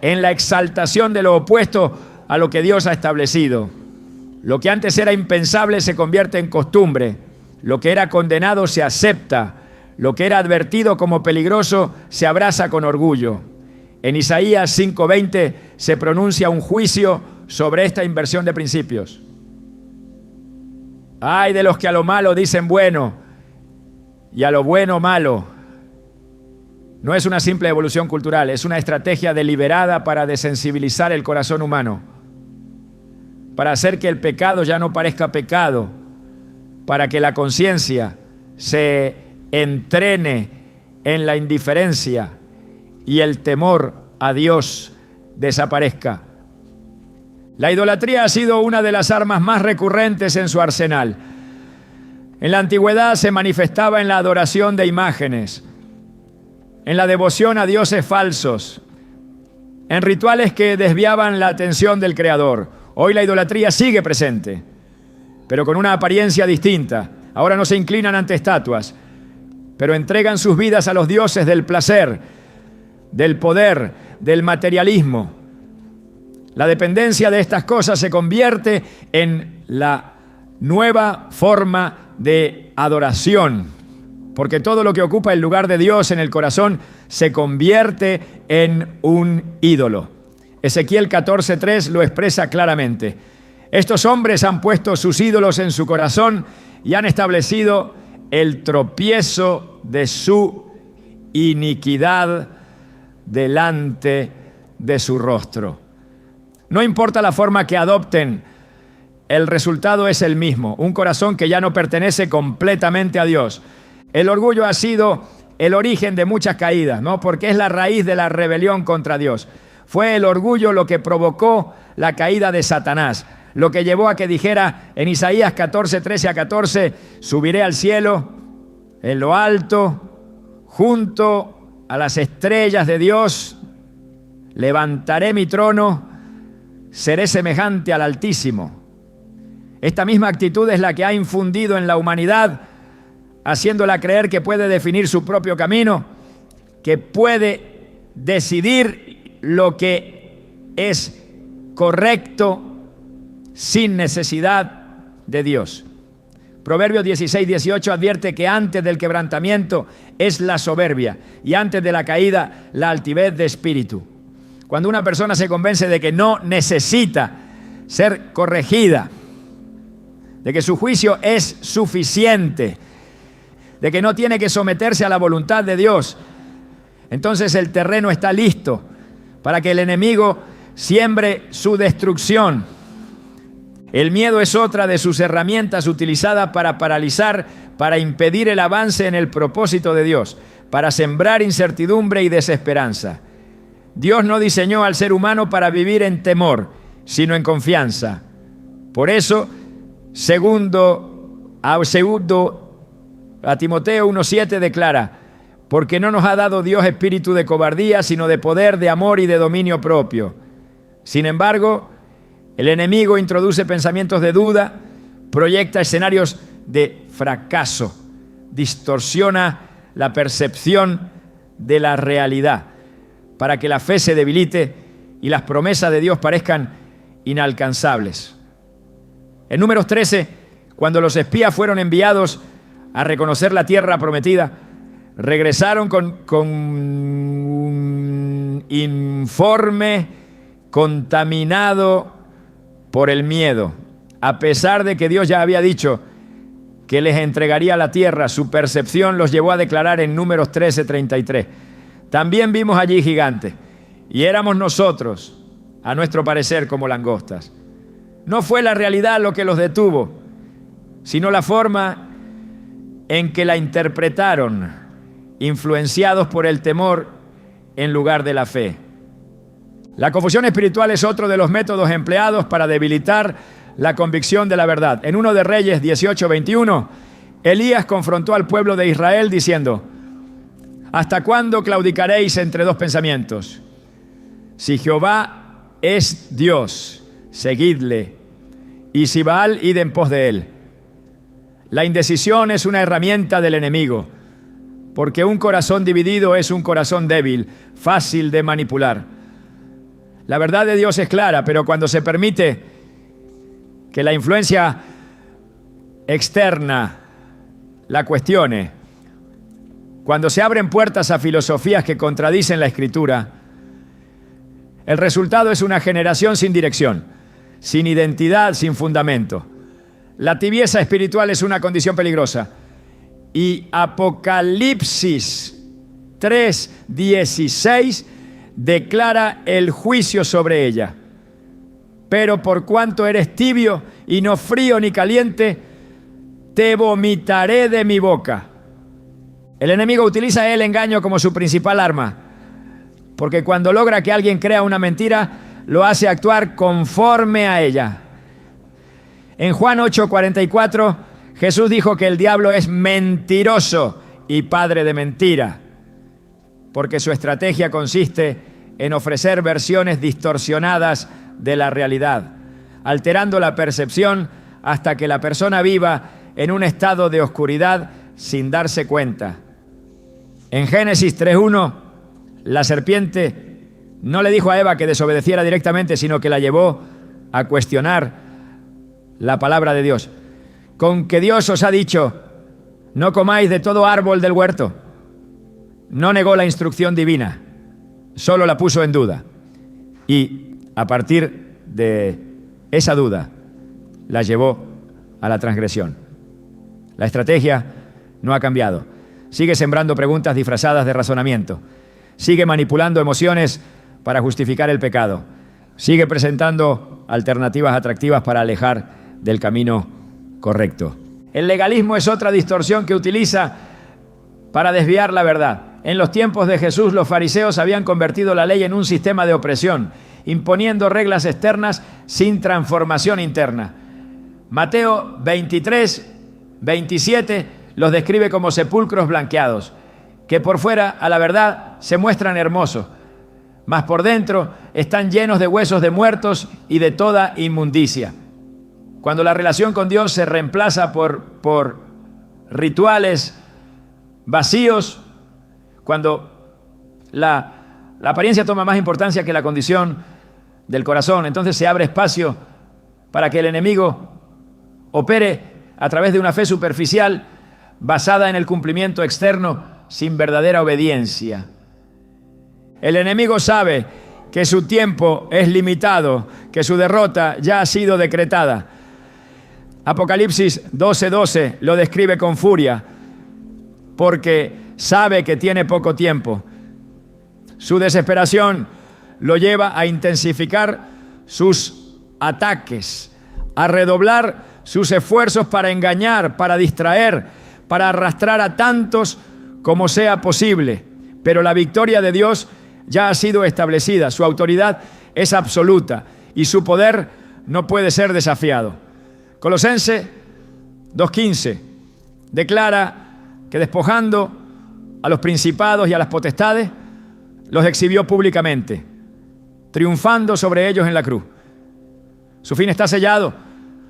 en la exaltación de lo opuesto a lo que Dios ha establecido. Lo que antes era impensable se convierte en costumbre. Lo que era condenado se acepta. Lo que era advertido como peligroso se abraza con orgullo. En Isaías 5:20 se pronuncia un juicio sobre esta inversión de principios. Ay de los que a lo malo dicen bueno y a lo bueno malo. No es una simple evolución cultural, es una estrategia deliberada para desensibilizar el corazón humano, para hacer que el pecado ya no parezca pecado, para que la conciencia se entrene en la indiferencia y el temor a Dios desaparezca. La idolatría ha sido una de las armas más recurrentes en su arsenal. En la antigüedad se manifestaba en la adoración de imágenes, en la devoción a dioses falsos, en rituales que desviaban la atención del Creador. Hoy la idolatría sigue presente, pero con una apariencia distinta. Ahora no se inclinan ante estatuas, pero entregan sus vidas a los dioses del placer, del poder, del materialismo. La dependencia de estas cosas se convierte en la nueva forma de adoración, porque todo lo que ocupa el lugar de Dios en el corazón se convierte en un ídolo. Ezequiel 14:3 lo expresa claramente. Estos hombres han puesto sus ídolos en su corazón y han establecido el tropiezo de su iniquidad delante de su rostro. No importa la forma que adopten, el resultado es el mismo, un corazón que ya no pertenece completamente a Dios. El orgullo ha sido el origen de muchas caídas, ¿no? Porque es la raíz de la rebelión contra Dios. Fue el orgullo lo que provocó la caída de Satanás, lo que llevó a que dijera en Isaías 14:13-14, subiré al cielo, en lo alto, junto a las estrellas de Dios, levantaré mi trono, seré semejante al Altísimo. Esta misma actitud es la que ha infundido en la humanidad, haciéndola creer que puede definir su propio camino, que puede decidir lo que es correcto sin necesidad de Dios. Proverbios 16:18 advierte que antes del quebrantamiento es la soberbia y antes de la caída la altivez de espíritu. Cuando una persona se convence de que no necesita ser corregida, de que su juicio es suficiente, de que no tiene que someterse a la voluntad de Dios, entonces el terreno está listo para que el enemigo siembre su destrucción. El miedo es otra de sus herramientas utilizadas para paralizar, para impedir el avance en el propósito de Dios, para sembrar incertidumbre y desesperanza. Dios no diseñó al ser humano para vivir en temor, sino en confianza. Por eso, segundo a Timoteo 1:7 declara, porque no nos ha dado Dios espíritu de cobardía, sino de poder, de amor y de dominio propio. Sin embargo, el enemigo introduce pensamientos de duda, proyecta escenarios de fracaso, distorsiona la percepción de la realidad, para que la fe se debilite y las promesas de Dios parezcan inalcanzables. En Números 13, cuando los espías fueron enviados a reconocer la tierra prometida, regresaron con un informe contaminado por el miedo. A pesar de que Dios ya había dicho que les entregaría la tierra, su percepción los llevó a declarar en Números 13:33. También vimos allí gigantes, y éramos nosotros, a nuestro parecer, como langostas. No fue la realidad lo que los detuvo, sino la forma en que la interpretaron, influenciados por el temor en lugar de la fe. La confusión espiritual es otro de los métodos empleados para debilitar la convicción de la verdad. En 1 de Reyes 18:21, Elías confrontó al pueblo de Israel diciendo, ¿hasta cuándo claudicaréis entre dos pensamientos? Si Jehová es Dios, seguidle, y si Baal, id en pos de él. La indecisión es una herramienta del enemigo, porque un corazón dividido es un corazón débil, fácil de manipular. La verdad de Dios es clara, pero cuando se permite que la influencia externa la cuestione, cuando se abren puertas a filosofías que contradicen la Escritura, el resultado es una generación sin dirección, sin identidad, sin fundamento. La tibieza espiritual es una condición peligrosa. Y Apocalipsis 3:16 declara el juicio sobre ella. Pero por cuanto eres tibio y no frío ni caliente, te vomitaré de mi boca. El enemigo utiliza el engaño como su principal arma, porque cuando logra que alguien crea una mentira, lo hace actuar conforme a ella. En Juan 8:44, Jesús dijo que el diablo es mentiroso y padre de mentira, porque su estrategia consiste en ofrecer versiones distorsionadas de la realidad, alterando la percepción hasta que la persona viva en un estado de oscuridad sin darse cuenta. En Génesis 3:1, la serpiente no le dijo a Eva que desobedeciera directamente, sino que la llevó a cuestionar la palabra de Dios. Con que Dios os ha dicho, no comáis de todo árbol del huerto. No negó la instrucción divina, solo la puso en duda. Y a partir de esa duda, la llevó a la transgresión. La estrategia no ha cambiado. Sigue sembrando preguntas disfrazadas de razonamiento. Sigue manipulando emociones para justificar el pecado. Sigue presentando alternativas atractivas para alejar del camino correcto. El legalismo es otra distorsión que utiliza para desviar la verdad. En los tiempos de Jesús, los fariseos habían convertido la ley en un sistema de opresión, imponiendo reglas externas sin transformación interna. Mateo 23:27 los describe como sepulcros blanqueados, que por fuera, a la verdad, se muestran hermosos, mas por dentro están llenos de huesos de muertos y de toda inmundicia. Cuando la relación con Dios se reemplaza por rituales vacíos, cuando la apariencia toma más importancia que la condición del corazón, entonces se abre espacio para que el enemigo opere a través de una fe superficial basada en el cumplimiento externo sin verdadera obediencia. El enemigo sabe que su tiempo es limitado, que su derrota ya ha sido decretada. Apocalipsis 12:12 lo describe con furia, porque sabe que tiene poco tiempo. Su desesperación lo lleva a intensificar sus ataques, a redoblar sus esfuerzos para engañar, para distraer, para arrastrar a tantos como sea posible. Pero la victoria de Dios ya ha sido establecida, su autoridad es absoluta y su poder no puede ser desafiado. Colosenses 2:15 declara que despojando a los principados y a las potestades, los exhibió públicamente, triunfando sobre ellos en la cruz. Su fin está sellado,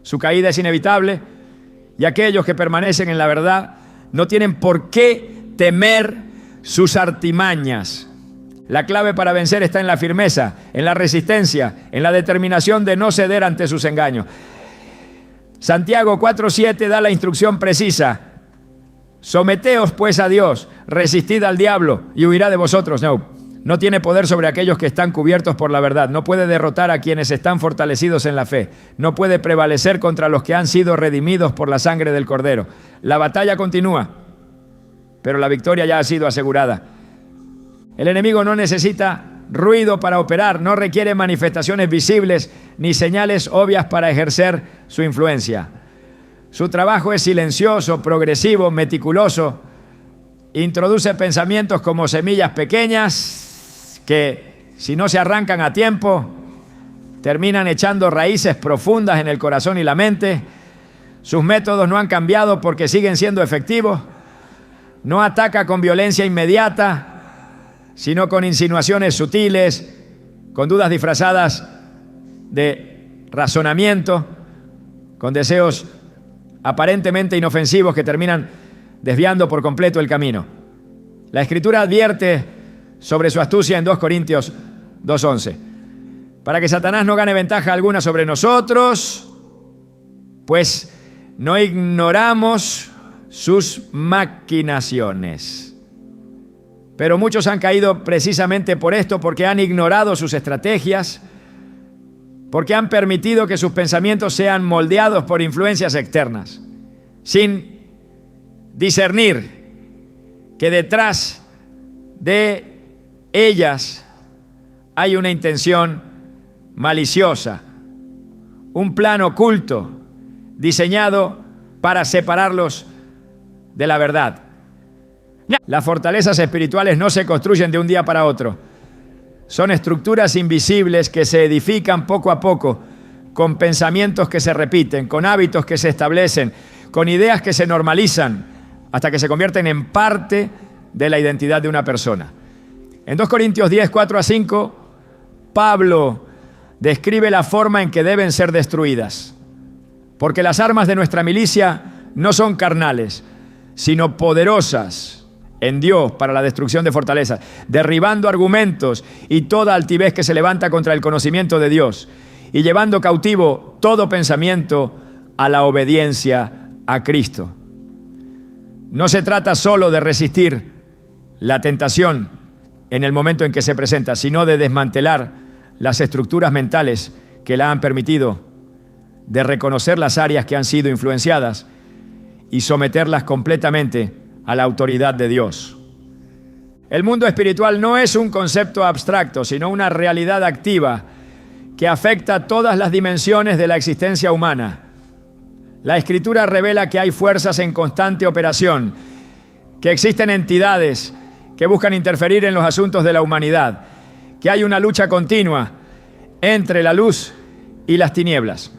su caída es inevitable, y aquellos que permanecen en la verdad no tienen por qué temer sus artimañas. La clave para vencer está en la firmeza, en la resistencia, en la determinación de no ceder ante sus engaños. Santiago 4:7 da la instrucción precisa: someteos pues a Dios, resistid al diablo y huirá de vosotros. No tiene poder sobre aquellos que están cubiertos por la verdad. No puede derrotar a quienes están fortalecidos en la fe. No puede prevalecer contra los que han sido redimidos por la sangre del Cordero. La batalla continúa, pero la victoria ya ha sido asegurada. El enemigo no necesita ruido para operar, no requiere manifestaciones visibles ni señales obvias para ejercer su influencia. Su trabajo es silencioso, progresivo, meticuloso. Introduce pensamientos como semillas pequeñas que, si no se arrancan a tiempo, terminan echando raíces profundas en el corazón y la mente. Sus métodos no han cambiado porque siguen siendo efectivos. No ataca con violencia inmediata, sino con insinuaciones sutiles, con dudas disfrazadas de razonamiento, con deseos aparentemente inofensivos que terminan desviando por completo el camino. La Escritura advierte sobre su astucia en 2 Corintios 2:11. Para que Satanás no gane ventaja alguna sobre nosotros, pues no ignoramos sus maquinaciones. Pero muchos han caído precisamente por esto, porque han ignorado sus estrategias, porque han permitido que sus pensamientos sean moldeados por influencias externas, sin discernir que detrás de ellas hay una intención maliciosa, un plan oculto diseñado para separarlos de la verdad. Las fortalezas espirituales no se construyen de un día para otro. Son estructuras invisibles que se edifican poco a poco, con pensamientos que se repiten, con hábitos que se establecen, con ideas que se normalizan, hasta que se convierten en parte de la identidad de una persona. En 2 Corintios 10, 4-5, Pablo describe la forma en que deben ser destruidas. Porque las armas de nuestra milicia no son carnales, sino poderosas en Dios para la destrucción de fortalezas, derribando argumentos y toda altivez que se levanta contra el conocimiento de Dios, y llevando cautivo todo pensamiento a la obediencia a Cristo. No se trata solo de resistir la tentación en el momento en que se presenta, sino de desmantelar las estructuras mentales que la han permitido, de reconocer las áreas que han sido influenciadas y someterlas completamente a la autoridad de Dios. El mundo espiritual no es un concepto abstracto, sino una realidad activa que afecta todas las dimensiones de la existencia humana. La Escritura revela que hay fuerzas en constante operación, que existen entidades que buscan interferir en los asuntos de la humanidad, que hay una lucha continua entre la luz y las tinieblas.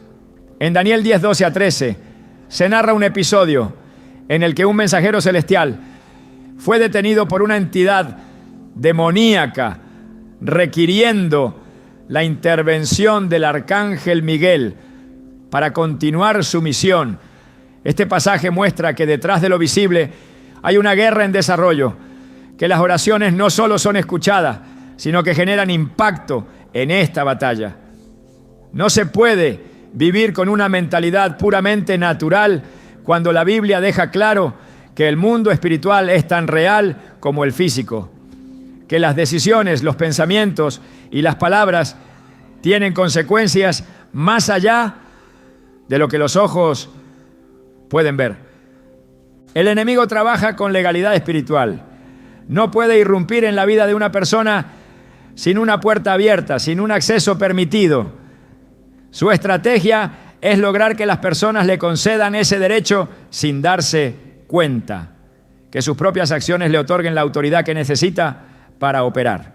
En Daniel 10, 12-13 se narra un episodio en el que un mensajero celestial fue detenido por una entidad demoníaca requiriendo la intervención del arcángel Miguel para continuar su misión. Este pasaje muestra que detrás de lo visible hay una guerra en desarrollo, que las oraciones no solo son escuchadas, sino que generan impacto en esta batalla. No se puede vivir con una mentalidad puramente natural cuando la Biblia deja claro que el mundo espiritual es tan real como el físico, que las decisiones, los pensamientos y las palabras tienen consecuencias más allá de lo que los ojos pueden ver. El enemigo trabaja con legalidad espiritual. No puede irrumpir en la vida de una persona sin una puerta abierta, sin un acceso permitido. Su estrategia es lograr que las personas le concedan ese derecho sin darse cuenta, que sus propias acciones le otorguen la autoridad que necesita para operar.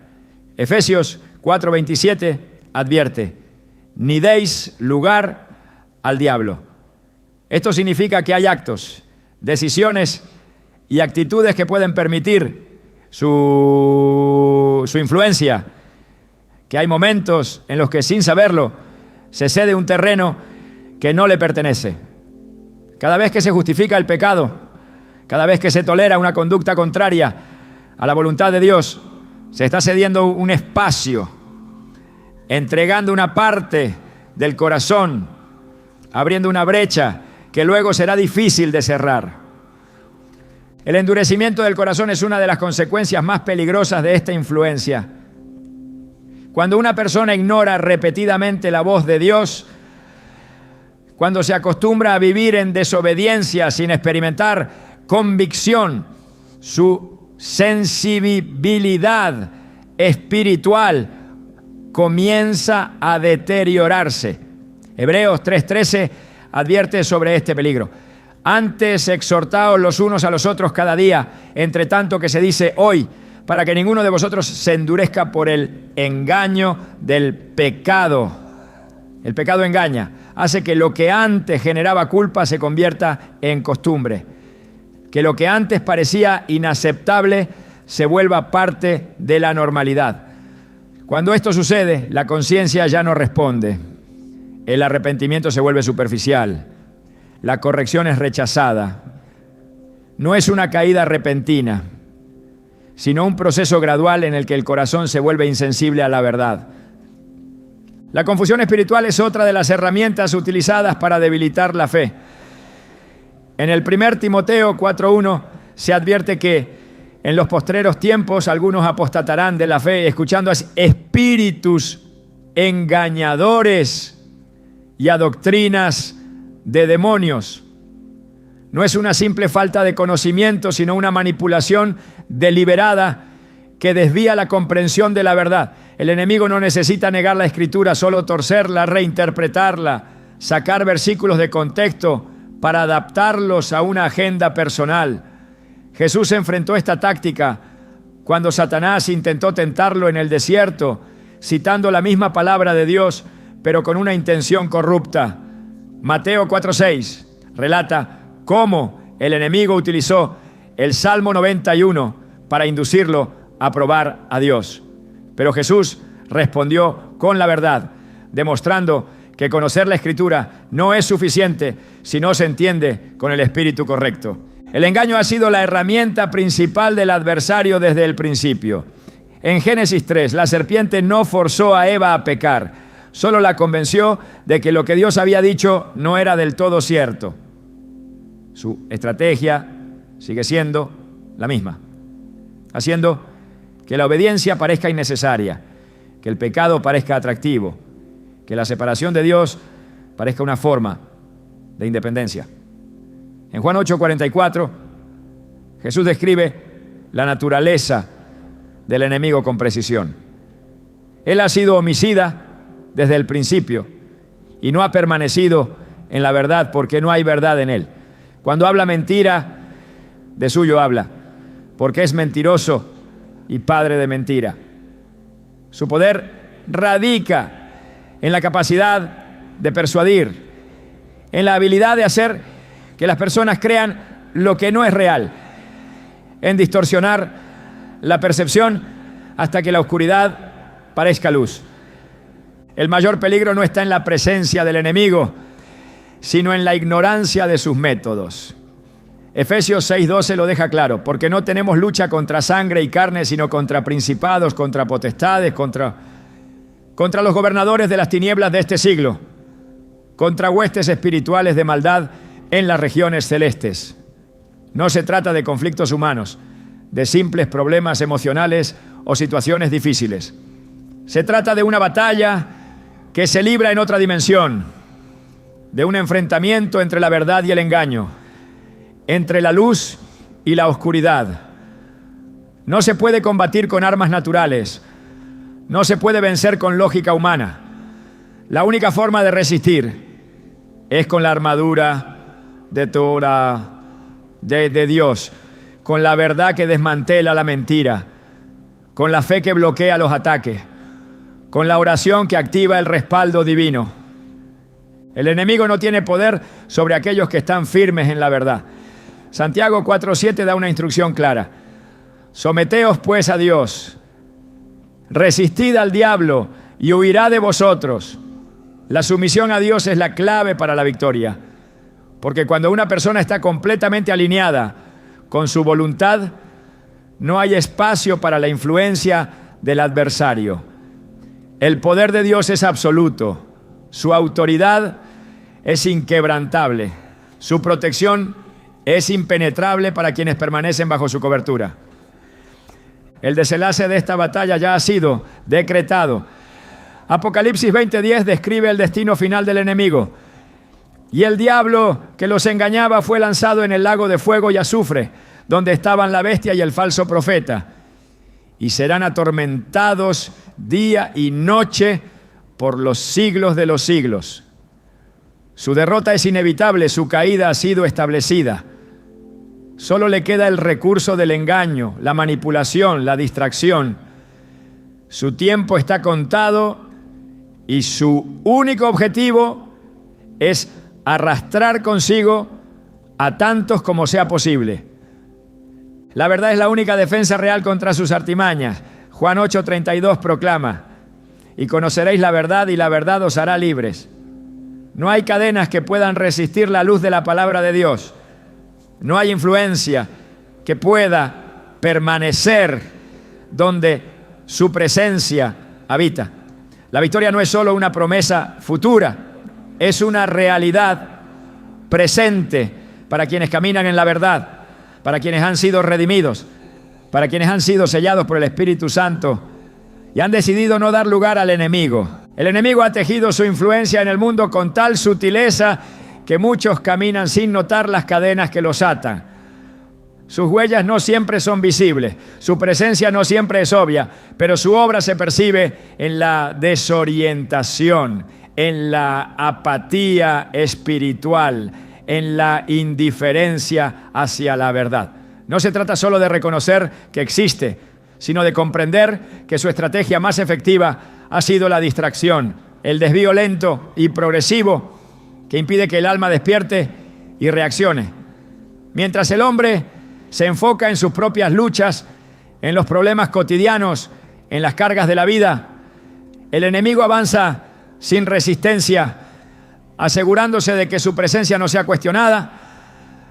Efesios 4:27 advierte: ni deis lugar al diablo. Esto significa que hay actos, decisiones y actitudes que pueden permitir su influencia, que hay momentos en los que sin saberlo se cede un terreno que no le pertenece. Cada vez que se justifica el pecado, cada vez que se tolera una conducta contraria a la voluntad de Dios, se está cediendo un espacio, entregando una parte del corazón, abriendo una brecha que luego será difícil de cerrar. El endurecimiento del corazón es una de las consecuencias más peligrosas de esta influencia. Cuando una persona ignora repetidamente la voz de Dios, cuando se acostumbra a vivir en desobediencia sin experimentar convicción, su sensibilidad espiritual comienza a deteriorarse. Hebreos 3:13 advierte sobre este peligro. Antes exhortaos los unos a los otros cada día, entre tanto que se dice hoy, para que ninguno de vosotros se endurezca por el engaño del pecado. El pecado engaña, hace que lo que antes generaba culpa se convierta en costumbre, que lo que antes parecía inaceptable se vuelva parte de la normalidad. Cuando esto sucede, la conciencia ya no responde. El arrepentimiento se vuelve superficial. La corrección es rechazada. No es una caída repentina, sino un proceso gradual en el que el corazón se vuelve insensible a la verdad. La confusión espiritual es otra de las herramientas utilizadas para debilitar la fe. En el 1 Timoteo 4:1 se advierte que en los postreros tiempos algunos apostatarán de la fe, escuchando a espíritus engañadores y a doctrinas de demonios. No es una simple falta de conocimiento, sino una manipulación deliberada que desvía la comprensión de la verdad. El enemigo no necesita negar la Escritura, solo torcerla, reinterpretarla, sacar versículos de contexto para adaptarlos a una agenda personal. Jesús enfrentó esta táctica cuando Satanás intentó tentarlo en el desierto, citando la misma palabra de Dios, pero con una intención corrupta. Mateo 4:6 relata cómo el enemigo utilizó el Salmo 91 para inducirlo a probar a Dios. Pero Jesús respondió con la verdad, demostrando que conocer la Escritura no es suficiente si no se entiende con el espíritu correcto. El engaño ha sido la herramienta principal del adversario desde el principio. En Génesis 3, la serpiente no forzó a Eva a pecar, solo la convenció de que lo que Dios había dicho no era del todo cierto. Su estrategia sigue siendo la misma, haciendo que la obediencia parezca innecesaria, que el pecado parezca atractivo, que la separación de Dios parezca una forma de independencia. En Juan 8:44, Jesús describe la naturaleza del enemigo con precisión. Él ha sido homicida desde el principio y no ha permanecido en la verdad porque no hay verdad en él. Cuando habla mentira, de suyo habla, porque es mentiroso y padre de mentira. Su poder radica en la capacidad de persuadir, en la habilidad de hacer que las personas crean lo que no es real, en distorsionar la percepción hasta que la oscuridad parezca luz. El mayor peligro no está en la presencia del enemigo, sino en la ignorancia de sus métodos. Efesios 6:12 lo deja claro, porque no tenemos lucha contra sangre y carne, sino contra principados, contra potestades, contra los gobernadores de las tinieblas de este siglo, contra huestes espirituales de maldad en las regiones celestes. No se trata de conflictos humanos, de simples problemas emocionales o situaciones difíciles. Se trata de una batalla que se libra en otra dimensión, de un enfrentamiento entre la verdad y el engaño, entre la luz y la oscuridad. No se puede combatir con armas naturales, no se puede vencer con lógica humana. La única forma de resistir es con la armadura de Torah, de Dios, con la verdad que desmantela la mentira, con la fe que bloquea los ataques, con la oración que activa el respaldo divino. El enemigo no tiene poder sobre aquellos que están firmes en la verdad. Santiago 4:7 da una instrucción clara. Someteos pues a Dios, resistid al diablo y huirá de vosotros. La sumisión a Dios es la clave para la victoria, porque cuando una persona está completamente alineada con su voluntad, no hay espacio para la influencia del adversario. El poder de Dios es absoluto, su autoridad es inquebrantable, su protección es impenetrable para quienes permanecen bajo su cobertura. El desenlace de esta batalla ya ha sido decretado. Apocalipsis 20:10 describe el destino final del enemigo. Y el diablo que los engañaba fue lanzado en el lago de fuego y azufre, donde estaban la bestia y el falso profeta, y serán atormentados día y noche por los siglos de los siglos. Su derrota es inevitable, su caída ha sido establecida. Solo le queda el recurso del engaño, la manipulación, la distracción. Su tiempo está contado y su único objetivo es arrastrar consigo a tantos como sea posible. La verdad es la única defensa real contra sus artimañas. Juan 8:32 proclama: y conoceréis la verdad y la verdad os hará libres. No hay cadenas que puedan resistir la luz de la palabra de Dios. No hay influencia que pueda permanecer donde su presencia habita. La victoria no es solo una promesa futura, es una realidad presente para quienes caminan en la verdad, para quienes han sido redimidos, para quienes han sido sellados por el Espíritu Santo y han decidido no dar lugar al enemigo. El enemigo ha tejido su influencia en el mundo con tal sutileza que muchos caminan sin notar las cadenas que los atan. Sus huellas no siempre son visibles, su presencia no siempre es obvia, pero su obra se percibe en la desorientación, en la apatía espiritual, en la indiferencia hacia la verdad. No se trata solo de reconocer que existe, sino de comprender que su estrategia más efectiva ha sido la distracción, el desvío lento y progresivo que impide que el alma despierte y reaccione. Mientras el hombre se enfoca en sus propias luchas, en los problemas cotidianos, en las cargas de la vida, el enemigo avanza sin resistencia, asegurándose de que su presencia no sea cuestionada,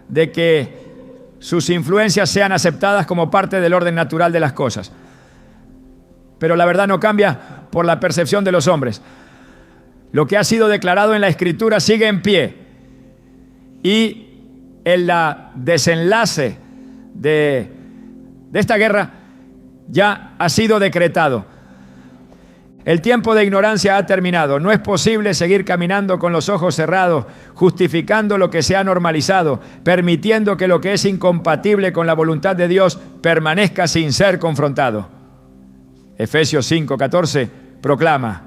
de que sus influencias sean aceptadas como parte del orden natural de las cosas. Pero la verdad no cambia por la percepción de los hombres. Lo que ha sido declarado en la Escritura sigue en pie. Y el desenlace de esta guerra ya ha sido decretado. El tiempo de ignorancia ha terminado. No es posible seguir caminando con los ojos cerrados, justificando lo que se ha normalizado, permitiendo que lo que es incompatible con la voluntad de Dios permanezca sin ser confrontado. Efesios 5:14 proclama: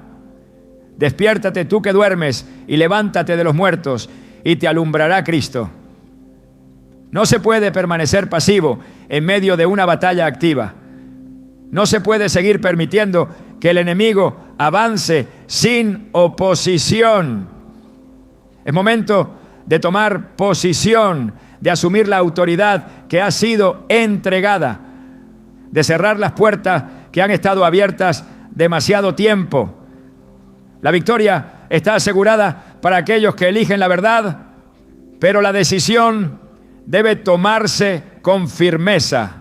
despiértate tú que duermes y levántate de los muertos y te alumbrará Cristo. No se puede permanecer pasivo en medio de una batalla activa. No se puede seguir permitiendo que el enemigo avance sin oposición. Es momento de tomar posición, de asumir la autoridad que ha sido entregada, de cerrar las puertas que han estado abiertas demasiado tiempo. La victoria está asegurada para aquellos que eligen la verdad, pero la decisión debe tomarse con firmeza,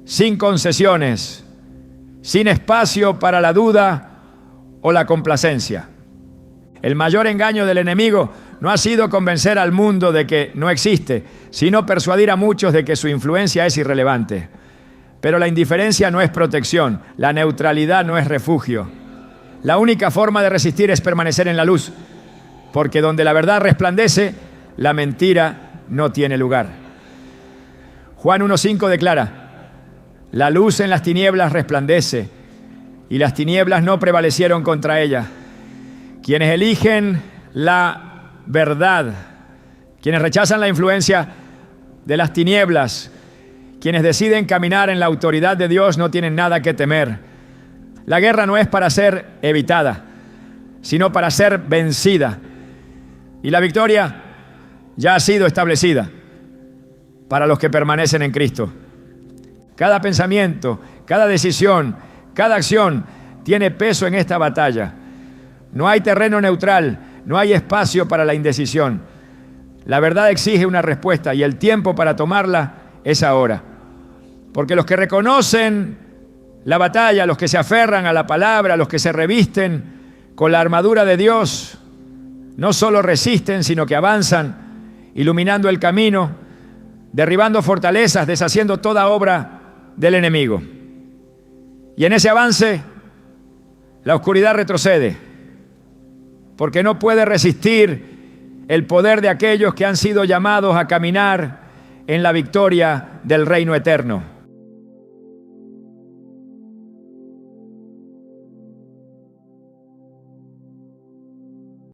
sin concesiones, sin espacio para la duda o la complacencia. El mayor engaño del enemigo no ha sido convencer al mundo de que no existe, sino persuadir a muchos de que su influencia es irrelevante. Pero la indiferencia no es protección, la neutralidad no es refugio. La única forma de resistir es permanecer en la luz, porque donde la verdad resplandece, la mentira no tiene lugar. Juan 1:5 declara: la luz en las tinieblas resplandece, y las tinieblas no prevalecieron contra ella. Quienes eligen la verdad, quienes rechazan la influencia de las tinieblas, quienes deciden caminar en la autoridad de Dios, no tienen nada que temer. La guerra no es para ser evitada, sino para ser vencida. Y la victoria ya ha sido establecida para los que permanecen en Cristo. Cada pensamiento, cada decisión, cada acción tiene peso en esta batalla. No hay terreno neutral, no hay espacio para la indecisión. La verdad exige una respuesta y el tiempo para tomarla es ahora. Porque los que reconocen la batalla, los que se aferran a la palabra, los que se revisten con la armadura de Dios, no solo resisten, sino que avanzan, iluminando el camino, derribando fortalezas, deshaciendo toda obra del enemigo. Y en ese avance, la oscuridad retrocede, porque no puede resistir el poder de aquellos que han sido llamados a caminar en la victoria del reino eterno.